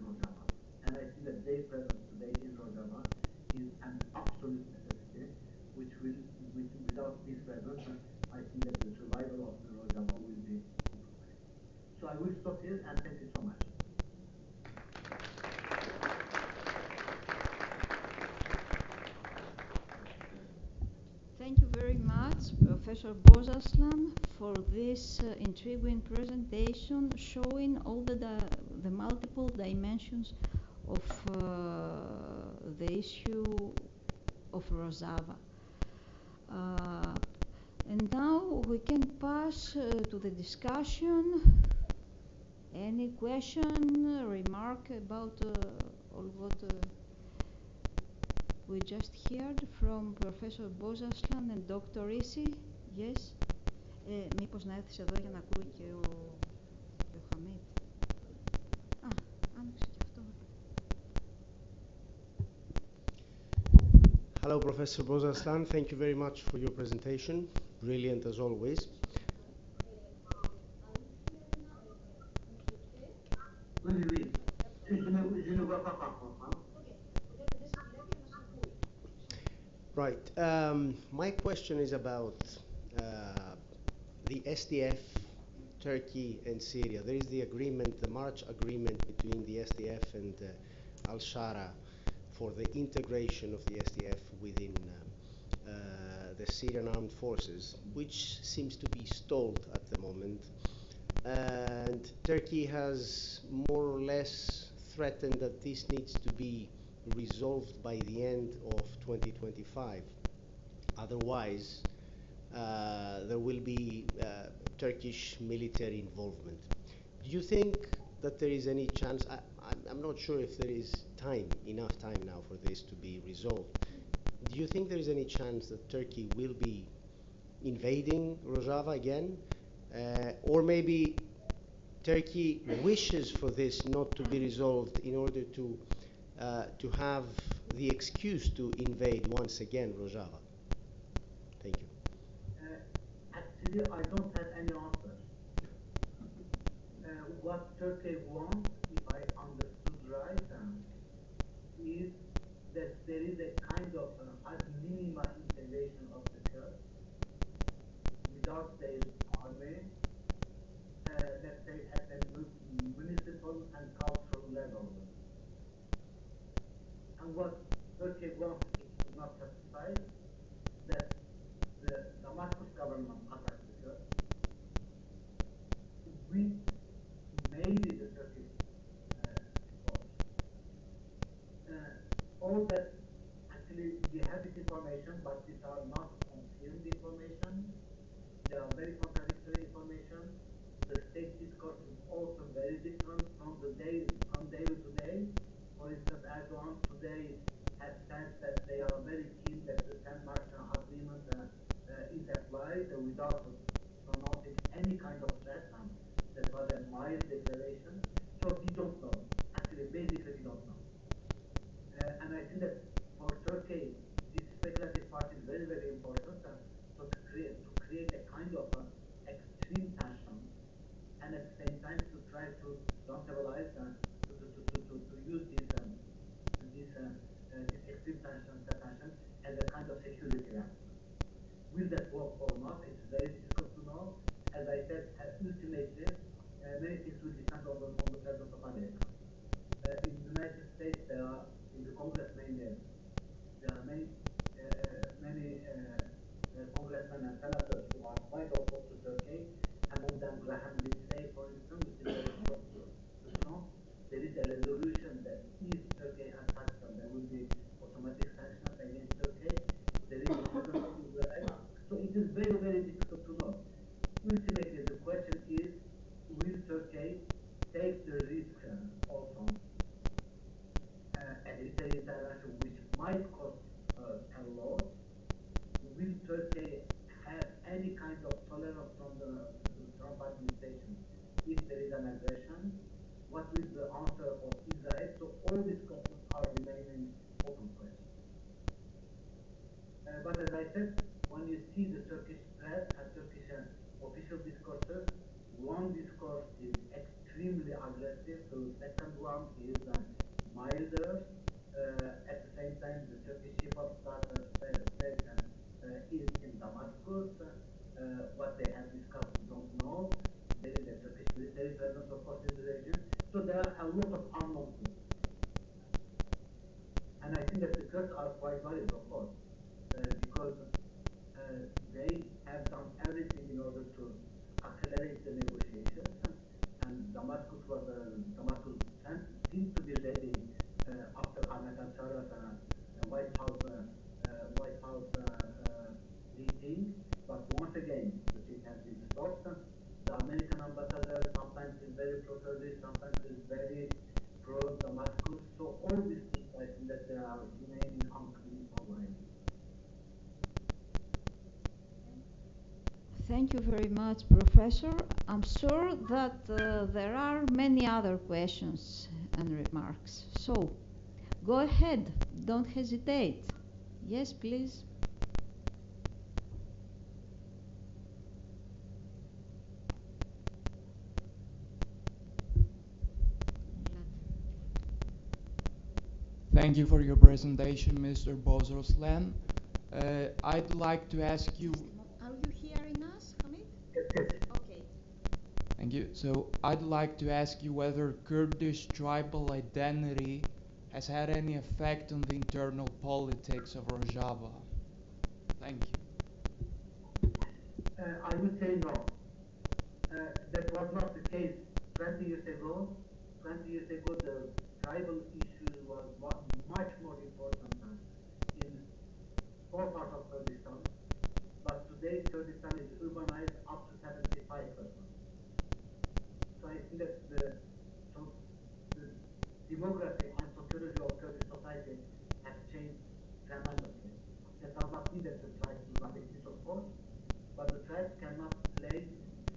Rojava. And I think that their presence today in Rojava is an absolute necessity, which will, without this presence, I think that the survival of the Rojava will be compromised. So I will stop here and thank you so much. Thank you very much, Professor Bozaslan, for this intriguing presentation showing all the multiple dimensions of the issue of Rojava. And now we can pass to the discussion. Any question, remark about all what we just heard from Professor Bozaslan and Dr. Isi? Yes? Μήπως να έρθεις εδώ για να ακούει και ο Χαμίτ. Άνοιξε και αυτό. Hello, Professor Bozaslan. Thank you very much for your presentation. Brilliant as always. Right. My question is about the SDF, Turkey and Syria. There is the agreement, the March agreement between the SDF and al-Shara for the integration of the SDF within the Syrian armed forces, which seems to be stalled at the moment. And Turkey has more or less threatened that this needs to be resolved by the end of 2025. Otherwise, there will be Turkish military involvement. Do you think that there is any chance? I'm not sure if there is enough time now for this to be resolved. Do you think there is any chance that Turkey will be invading Rojava again? Or maybe Turkey wishes for this not to be resolved in order to have the excuse to invade once again Rojava? Thank you. Actually, I don't have any answer. What Turkey wants, if I understood right, is that there is a kind of ad minima integration of the Kurds without their army, let's say at a municipal and cultural level. And what Turkey wants is not satisfied, that the Damascus government attacks the Kurds, with maybe the Turkish support. All that, actually, we have this information, but these are not confirmed information. They are very contradictory information. The state discourse is also very different from day to day. For instance, Erdogan today has said that they are very keen that the San Martin agreement is applied without pronouncing any kind of threat. That was a mild declaration. So we don't know. Actually, basically we don't know. And I think that for Turkey, this speculative part is very, very important. So to create a kind of extreme tension, and at the same time to try to stabilize to use this extreme tension as a kind of security reaction. Will that work or not? It's very difficult to know. as I said, ultimately, many things will depend on the President of America. In the United States, in the Congress mainly, there are many congressmen and senators who are quite opposed to Turkey. Among them, Graham Lindsay, for instance, which is very close to Trump. There is a resolution that if Turkey attacks them, there will be automatic sanctions against Turkey. There is a presence of Israel. So it is very, very difficult to know. Ultimately, the question is, will Turkey take the risk also a military intervention which might cost a lot? Will Turkey have any kind of tolerance from the Trump administration if there is an aggression? What is the answer of Israel? So all these questions are remaining open questions. But as I said, when you see the Turkish press and Turkish official discourses, one discourse is extremely aggressive, the second one is milder. At the same time, the Turkish chief of staff said is in Damascus. What they have discussed, we don't know. There is a Turkish military presence, of course, in the region. So there are a lot of unknowns. And I think that the Kurds are quite worried, of course, because they have done everything in order to accelerate the negotiations. And Damascus seems to be ready after Ahmed al-Shara's White House meeting. But once again, the thing has been stopped. The American ambassador sometimes is very pro-Kurdish, sometimes is very pro-Damascus. So all these things, I think that they are remaining unclear already. Thank you very much, Professor. I'm sure that there are many other questions and remarks. So, go ahead. Don't hesitate. Yes, please. Thank you for your presentation, Mr. Bozroslan. I'd like to ask you... Are you hearing us, Hamid? Yes. Okay. Thank you. So I'd like to ask you whether Kurdish tribal identity has had any effect on the internal politics of Rojava. Thank you. I would say no. That was not the case 20 years ago. 20 years ago, the tribal issue was much more important in all parts of Kurdistan. But today, Kurdistan is urbanized up to 75%. So I think that the demography and sociology of Kurdish society has changed tremendously. That does not mean that the tribes do not exist, of course, but the tribes cannot play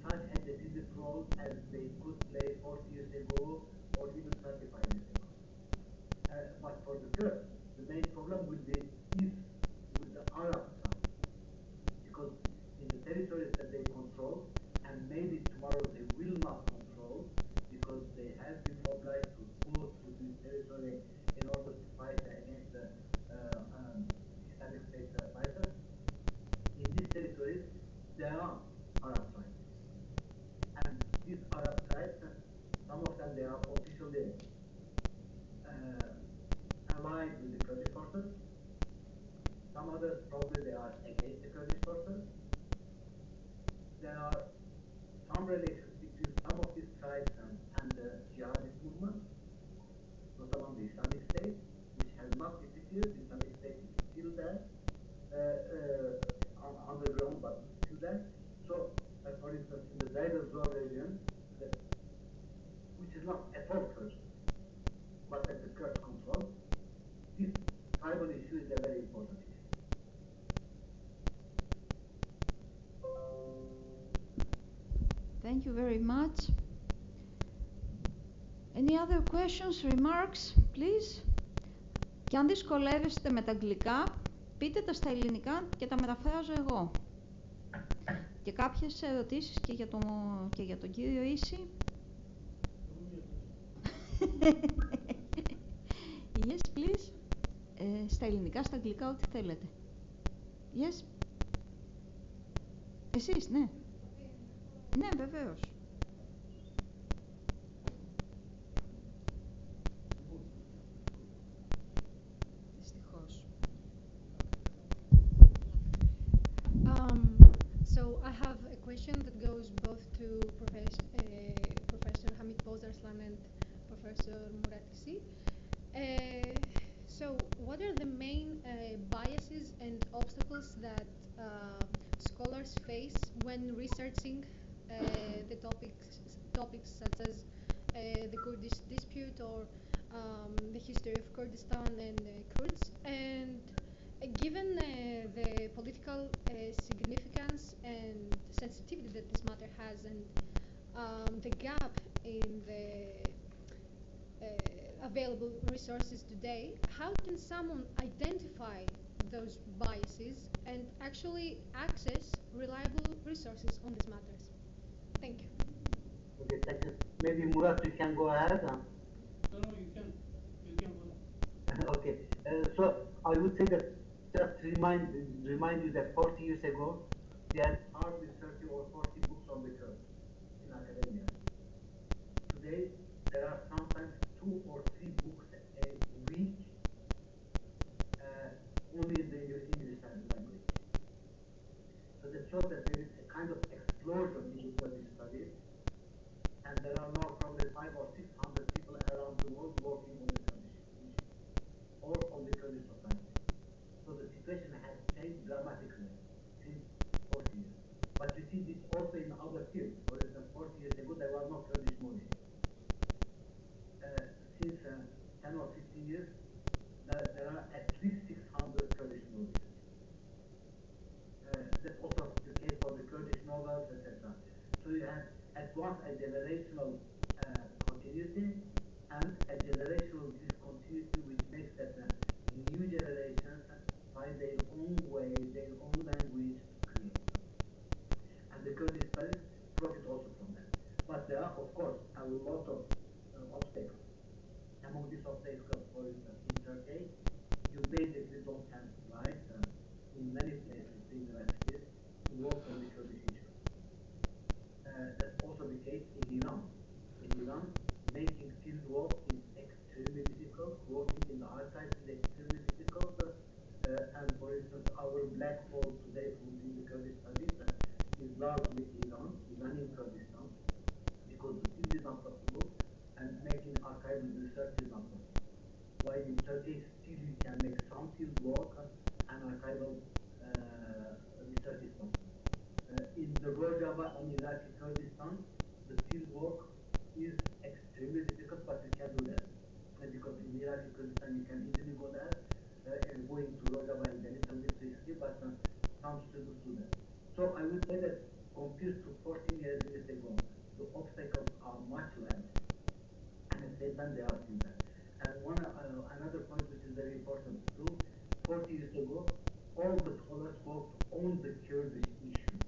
such a decisive role as they could play 40 years ago or even 25 years ago. But for the Kurds, the main problem will be with the Arab tribes, because in the territories that they control, and maybe tomorrow they will not control, because they have been obliged to go through this territory in order to fight against the Islamic State fighters. In these territories, there are Arab tribes. And these Arab tribes, some of them, they are officially allied with the Kurdish forces. Some others, probably they are against the Kurdish forces. There are some relations between some of these tribes and the jihadist movement, not among the Islamic State, which has not disappeared. The Islamic State is still there, underground, but still there. So, for instance, in the Deir ez-Zor region, which is not at all Kurd, but at the Kurd control, this tribal issue is a very important issue. Thank you very much. Any other questions, remarks, please? Και αν δυσκολεύεστε με τα αγγλικά, πείτε τα στα ελληνικά και τα μεταφράζω εγώ. Και κάποιες ερωτήσεις και για τον κύριο Ίση. Yes, please. Στα ελληνικά, στα αγγλικά, ό,τι θέλετε. Yes. Εσείς, ναι. Ναι, βεβαίως. Δυστυχώς. So I have a question that goes both to Professor Hamid Bozarslan and Professor Muratisi. So what are the main biases and obstacles that scholars face when researching the topics such as the Kurdish dispute or the history of Kurdistan and Kurds? And given the political significance and sensitivity that this matter has, and the gap in the available resources today, how can someone identify those biases and actually access reliable resources on these matters? Thank you. Okay, thank you. Maybe Murat, you can go ahead. No, no, you can go. Okay, so I would say that just remind you that 40 years ago, we had hardly 30 or 40 books on the Kurds in academia. Today, there are sometimes 2 or 3 books a week, only in the English language. So that shows that there is a kind of explosion in Kurdish studies, and there are now probably 500 or 600 people around the world working on the Kurdish issue or on the Kurdish society. So the situation has changed dramatically since 40 years. But you see this also in other fields. For instance, 40 years ago there were no Kurdish movies. Since 10 or 15 years, there are at least 600 Kurdish movies. That's also the case for the Kurdish novels, etc. So you have at once a generational continuity and a generational discontinuity, which makes that the new generations find their own way, their own language to create. And the Kurdish studies profit also from that. But there are, of course, a lot of obstacles. Among these obstacles, for instance, in Turkey, you basically don't have rights in many places, the universities, to work on the Kurdish issue. That's also the case in Iran. In Iran, making field work is extremely difficult. Working in the archives is extremely difficult. And for instance, our black hole today from the Kurdish studies is largely Iranian Kurdistan, because the field is not possible, and making archival research is not possible. While in Turkey, still you can make some field work, and archival research is possible. In the Rojava and Iraqi Kurdistan, the field work is extremely difficult, but you can do that. Because in Iraqi Kurdistan, you can easily go there, and going to Rojava is a little bit risky, but some students do that. So I would say that compared to 14 years ago, the obstacles are much less, and at the same time they are still there. And another point which is very important too, 40 years ago, all the scholars worked on the Kurdish issue.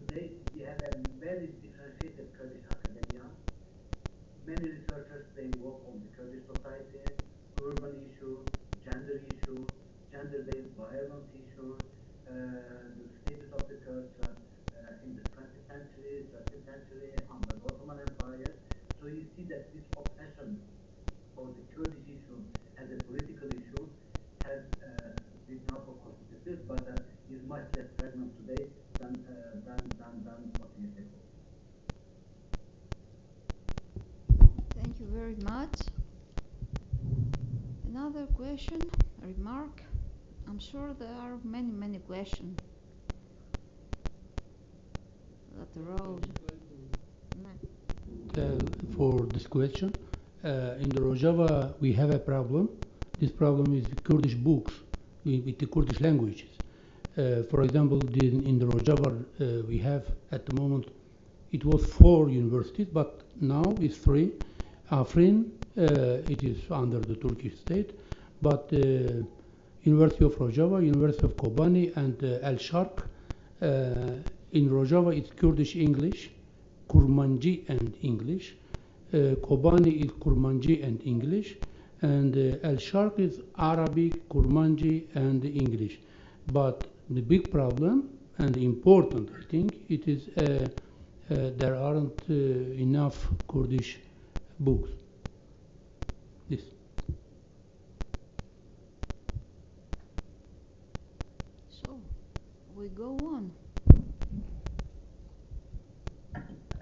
Today, we have a very differentiated Kurdish academia. Many researchers, they work on the Kurdish society, urban issue, gender-based violence issue, the status of the Kurds in the 20th century, 30th century, under the Ottoman Empire. So you see that this obsession for the Kurdish issue as a political issue has been now constituted, but is much less pregnant today than 40 years ago. Thank you very much. Another question, remark? I'm sure there are many questions that arose. For this question, in the Rojava we have a problem. This problem is Kurdish books with the Kurdish languages. For example, in the Rojava we have at the moment, it was 4 universities, but now it's 3. Afrin, it is under the Turkish state, but University of Rojava, University of Kobani, and Al Sharq. In Rojava it's Kurdish English, Kurmanji and English. Kobani is Kurmanji and English, and Al Sharq is Arabic, Kurmanji, and English. But the big problem and important, I think, it is there aren't enough Kurdish books. This. So, we go on.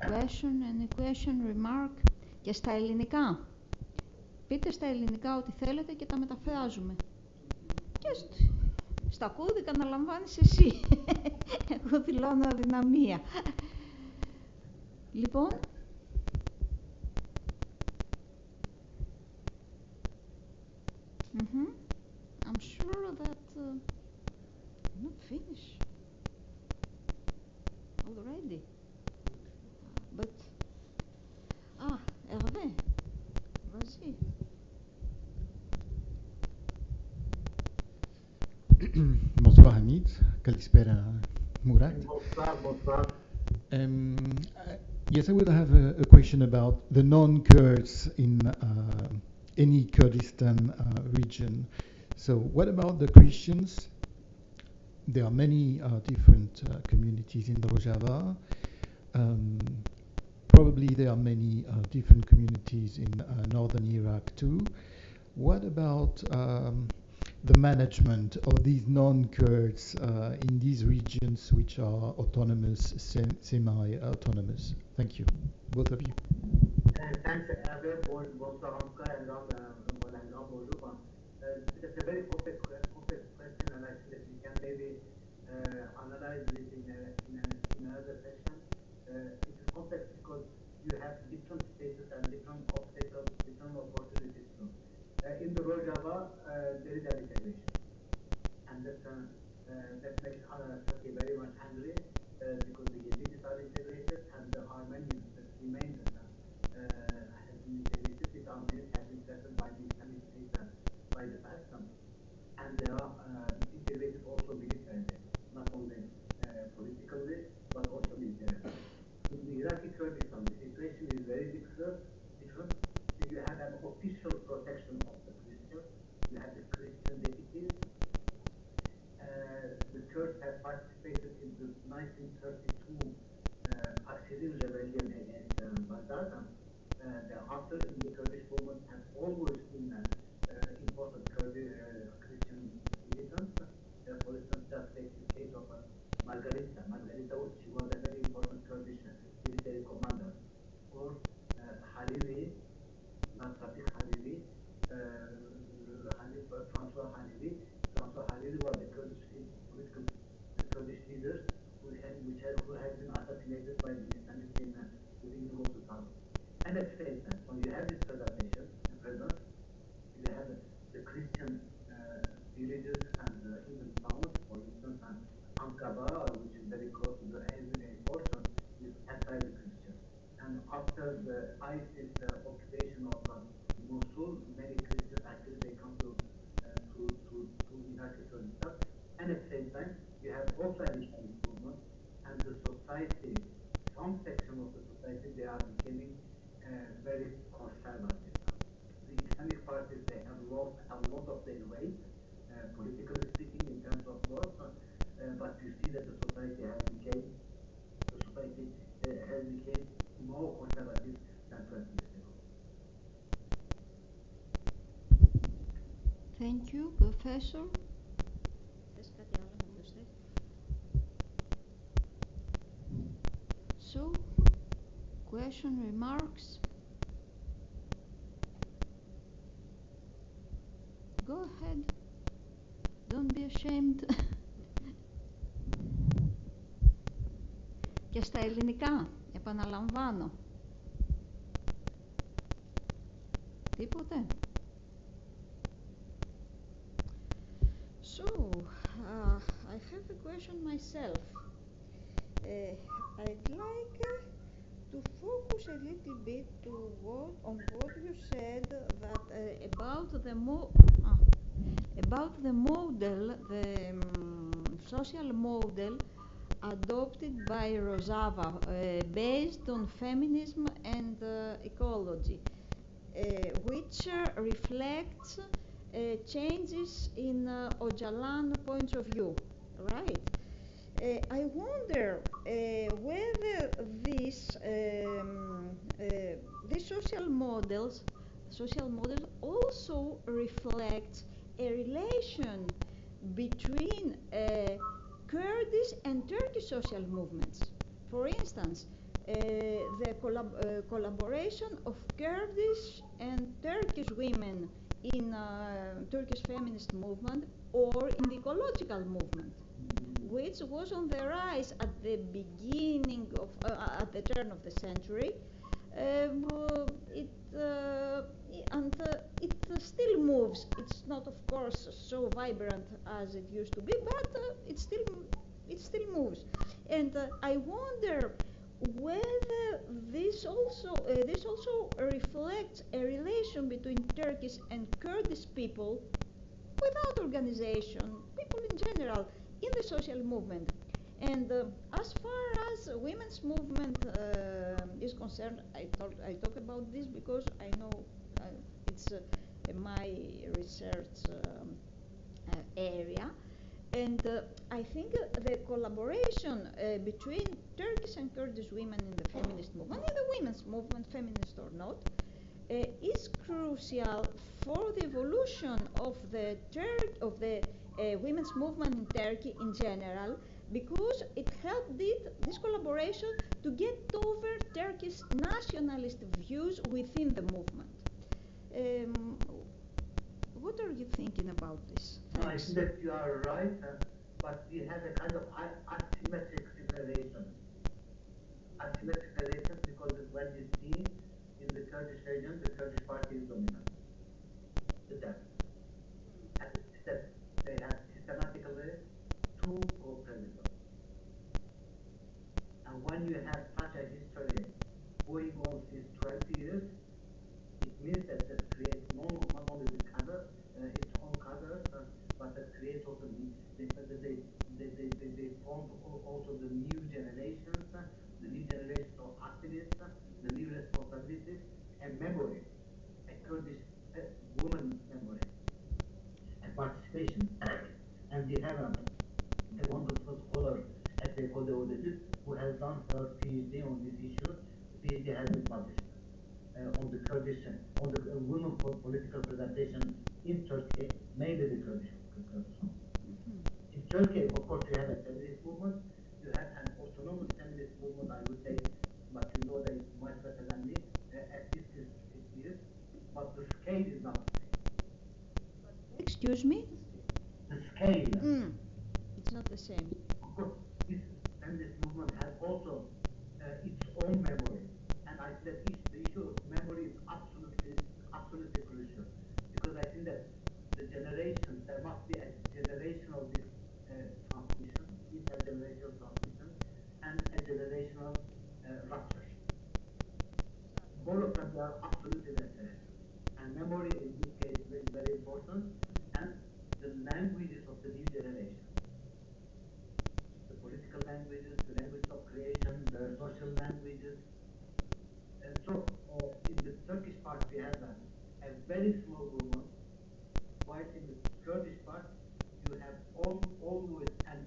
Question, any question, remark. Και στα ελληνικά. Πείτε στα ελληνικά ό,τι θέλετε και τα μεταφράζουμε. Και στα κούδικα να λαμβάνεις εσύ. Εγώ δηλώνω αδυναμία. Λοιπόν. I'm sure that not finished already. But Hervé, vas-y. Bonsoir Hamid, Kalispera Murat. Bonsoir. Yes, I would have a question about the non-Kurds in any Kurdistan region. So what about the Christians? There are many different communities in the Rojava. Probably there are many different communities in northern Iraq too. What about the management of these non-Kurds in these regions which are autonomous, semi-autonomous? Thank you, both of you. Thanks, Hervé, for Bostaranka and Mojuba. It's a very complex question, and I think that we can maybe analyze it in another session. It is complex because you have different status and different obstacles, different opportunities too. In the Rojava, there is an integration, and that makes Turkey very much angry because the Yazidis are integrated and the Armenians that remain have been integrated. These Armenians have been threatened by the Islamic State by the past, and they are integrated also militarily, not only politically but also militarily. In the Iraqi Kurdistan, the situation is very different. You have an official protection of the Christians. You have the Christian deputies. The Kurds have participated in the 1932 Akshirin rebellion against Baghdad. After the Kurdish movement have always been important Christian militants. For instance, just take the case of Margarita. She was a very important Kurdish military commander. Or Halili, not Rafiq Halili, François Halili. François Halili was a Kurdish leader who had been assassinated by the Islamic State at the beginning of 2000. And at the same time, when you have this presence, you have the Christian villages and even towns, for instance, Ankara, which is very close to the everyday portion, is anti-Christian. And after the ISIS occupation of Mosul, many Christians actually they come to Iraqi Kurdistan. And at the same time, you have also an Islamic movement, and the society, some section of the society, they are becoming very conservative. The Islamic parties, they have lost a lot of their weight, politically speaking, in terms of laws, but you see that the society has become more conservative than 20 years ago. Thank you, Professor. So, question, remarks? Go ahead. Don't be ashamed. Και στα ελληνικά, επαναλαμβάνω. Τίποτε. So, I have a question myself. I'd like to focus a little bit on what you said that about the model, the social model adopted by Rojava, based on feminism and ecology, which reflects changes in Öcalan points of view, right? I wonder whether these social models also reflect a relation between Kurdish and Turkish social movements. For instance, the collaboration of Kurdish and Turkish women in Turkish feminist movement or in the ecological movement, which was on the rise at the beginning of at the turn of the century. It still moves. It's not, of course, so vibrant as it used to be, but it still moves. And I wonder whether this also reflects a relation between Turkish and Kurdish people without organization, people in general, in the social movement. And as far as women's movement is concerned, I talk about this because I know it's my research area. And I think the collaboration between Turkish and Kurdish women in the feminist movement, in the women's movement, feminist or not, is crucial for the evolution of the women's movement in Turkey in general, because it helped this collaboration to get over Turkish nationalist views within the movement. What are you thinking about this? I think that you are right, but we have a kind of asymmetric relation. Asymmetric relation because when you see in the Kurdish region, the Kurdish party is dominant. And they have systematically two co-presidents. And when you have such a history going on since 20 years, it means that it creates not only the color, its own colors, but it creates also they form also the new generations, the new generation of activists, the new responsibilities, and memory, a Kurdish woman memory, and participation. And we have a wonderful scholar at the École des Études who has done her PhD on this issue. The PhD has been published on the Kurdish, on the women political representation in Turkey, mainly the Kurdish. In Turkey, of course, you have a feminist movement, you have an autonomous feminist movement, I would say, but you know that it's much better than me, at least it is, but the scale is not the same. Excuse me? The scale. It's not the same. Of course, this feminist movement has also its own memory, and I think that the issue of memory is absolutely crucial, because I think that the generations, there must be a generational transmission, intergenerational transmission, and a generational rupture. Both of them are absolutely necessary, and memory in this case is very important, and the languages of the new generation, the political languages, the language of creation, the social languages. And so in the Turkish part we have a very small movement, while in the Kurdish part you have always an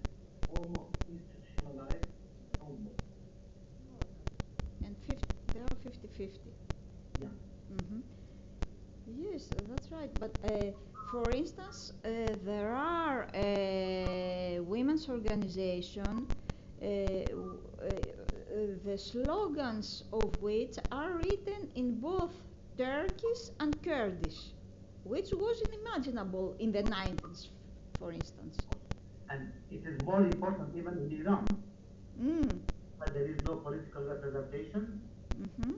almost institutionalized movement. And they are 50-50. Yeah. Yes, that's right. But for instance, there are women's organization, the slogans of which are written in both Turkish and Kurdish, which was unimaginable in the 90s, for instance. And it is more important even in Iran, but there is no political representation,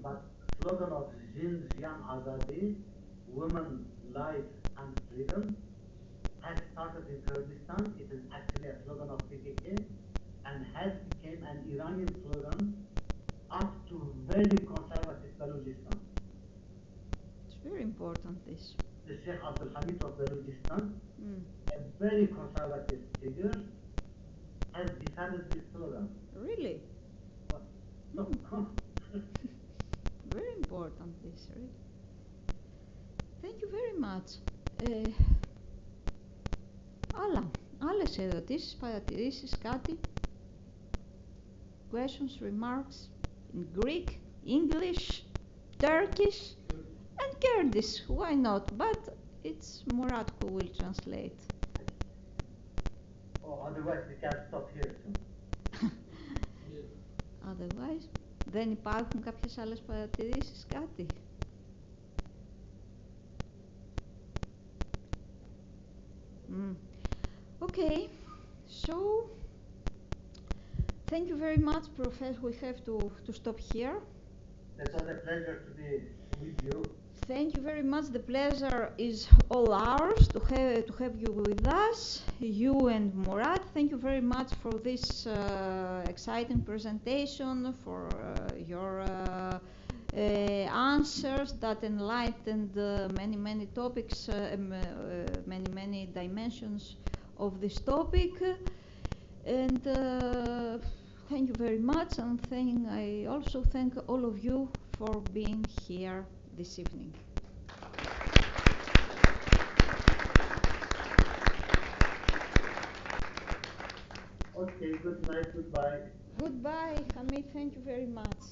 but the slogan of Jin Jian Azadi, women, life and freedom, has started in Kurdistan. It is actually a slogan of PKK and has become an Iranian slogan up to very conservative Balochistan. It's very important, this. The Sheikh Abdul Hamid of Balochistan, a very conservative figure, has defended this slogan. Really? No. Very important, this, right? Thank you very much. Άλλες ερωτήσεις, παρατηρήσεις, κάτι? questions, remarks in Greek, English, Turkish, and Kurdish. Why not? But it's Murat who will translate. Oh, otherwise we can stop here. Otherwise, δεν υπάρχουν κάποιες άλλες παρατηρήσεις, κάτι. Okay, so thank you very much, Professor. We have to stop here. It was a pleasure to be with you. Thank you very much. The pleasure is all ours to have you with us, you and Murat. Thank you very much for this exciting presentation, for your answers that enlightened many topics, many dimensions of this topic. And thank you very much, and I also thank all of you for being here this evening. Okay, good night, goodbye. Goodbye, Hamid. Thank you very much.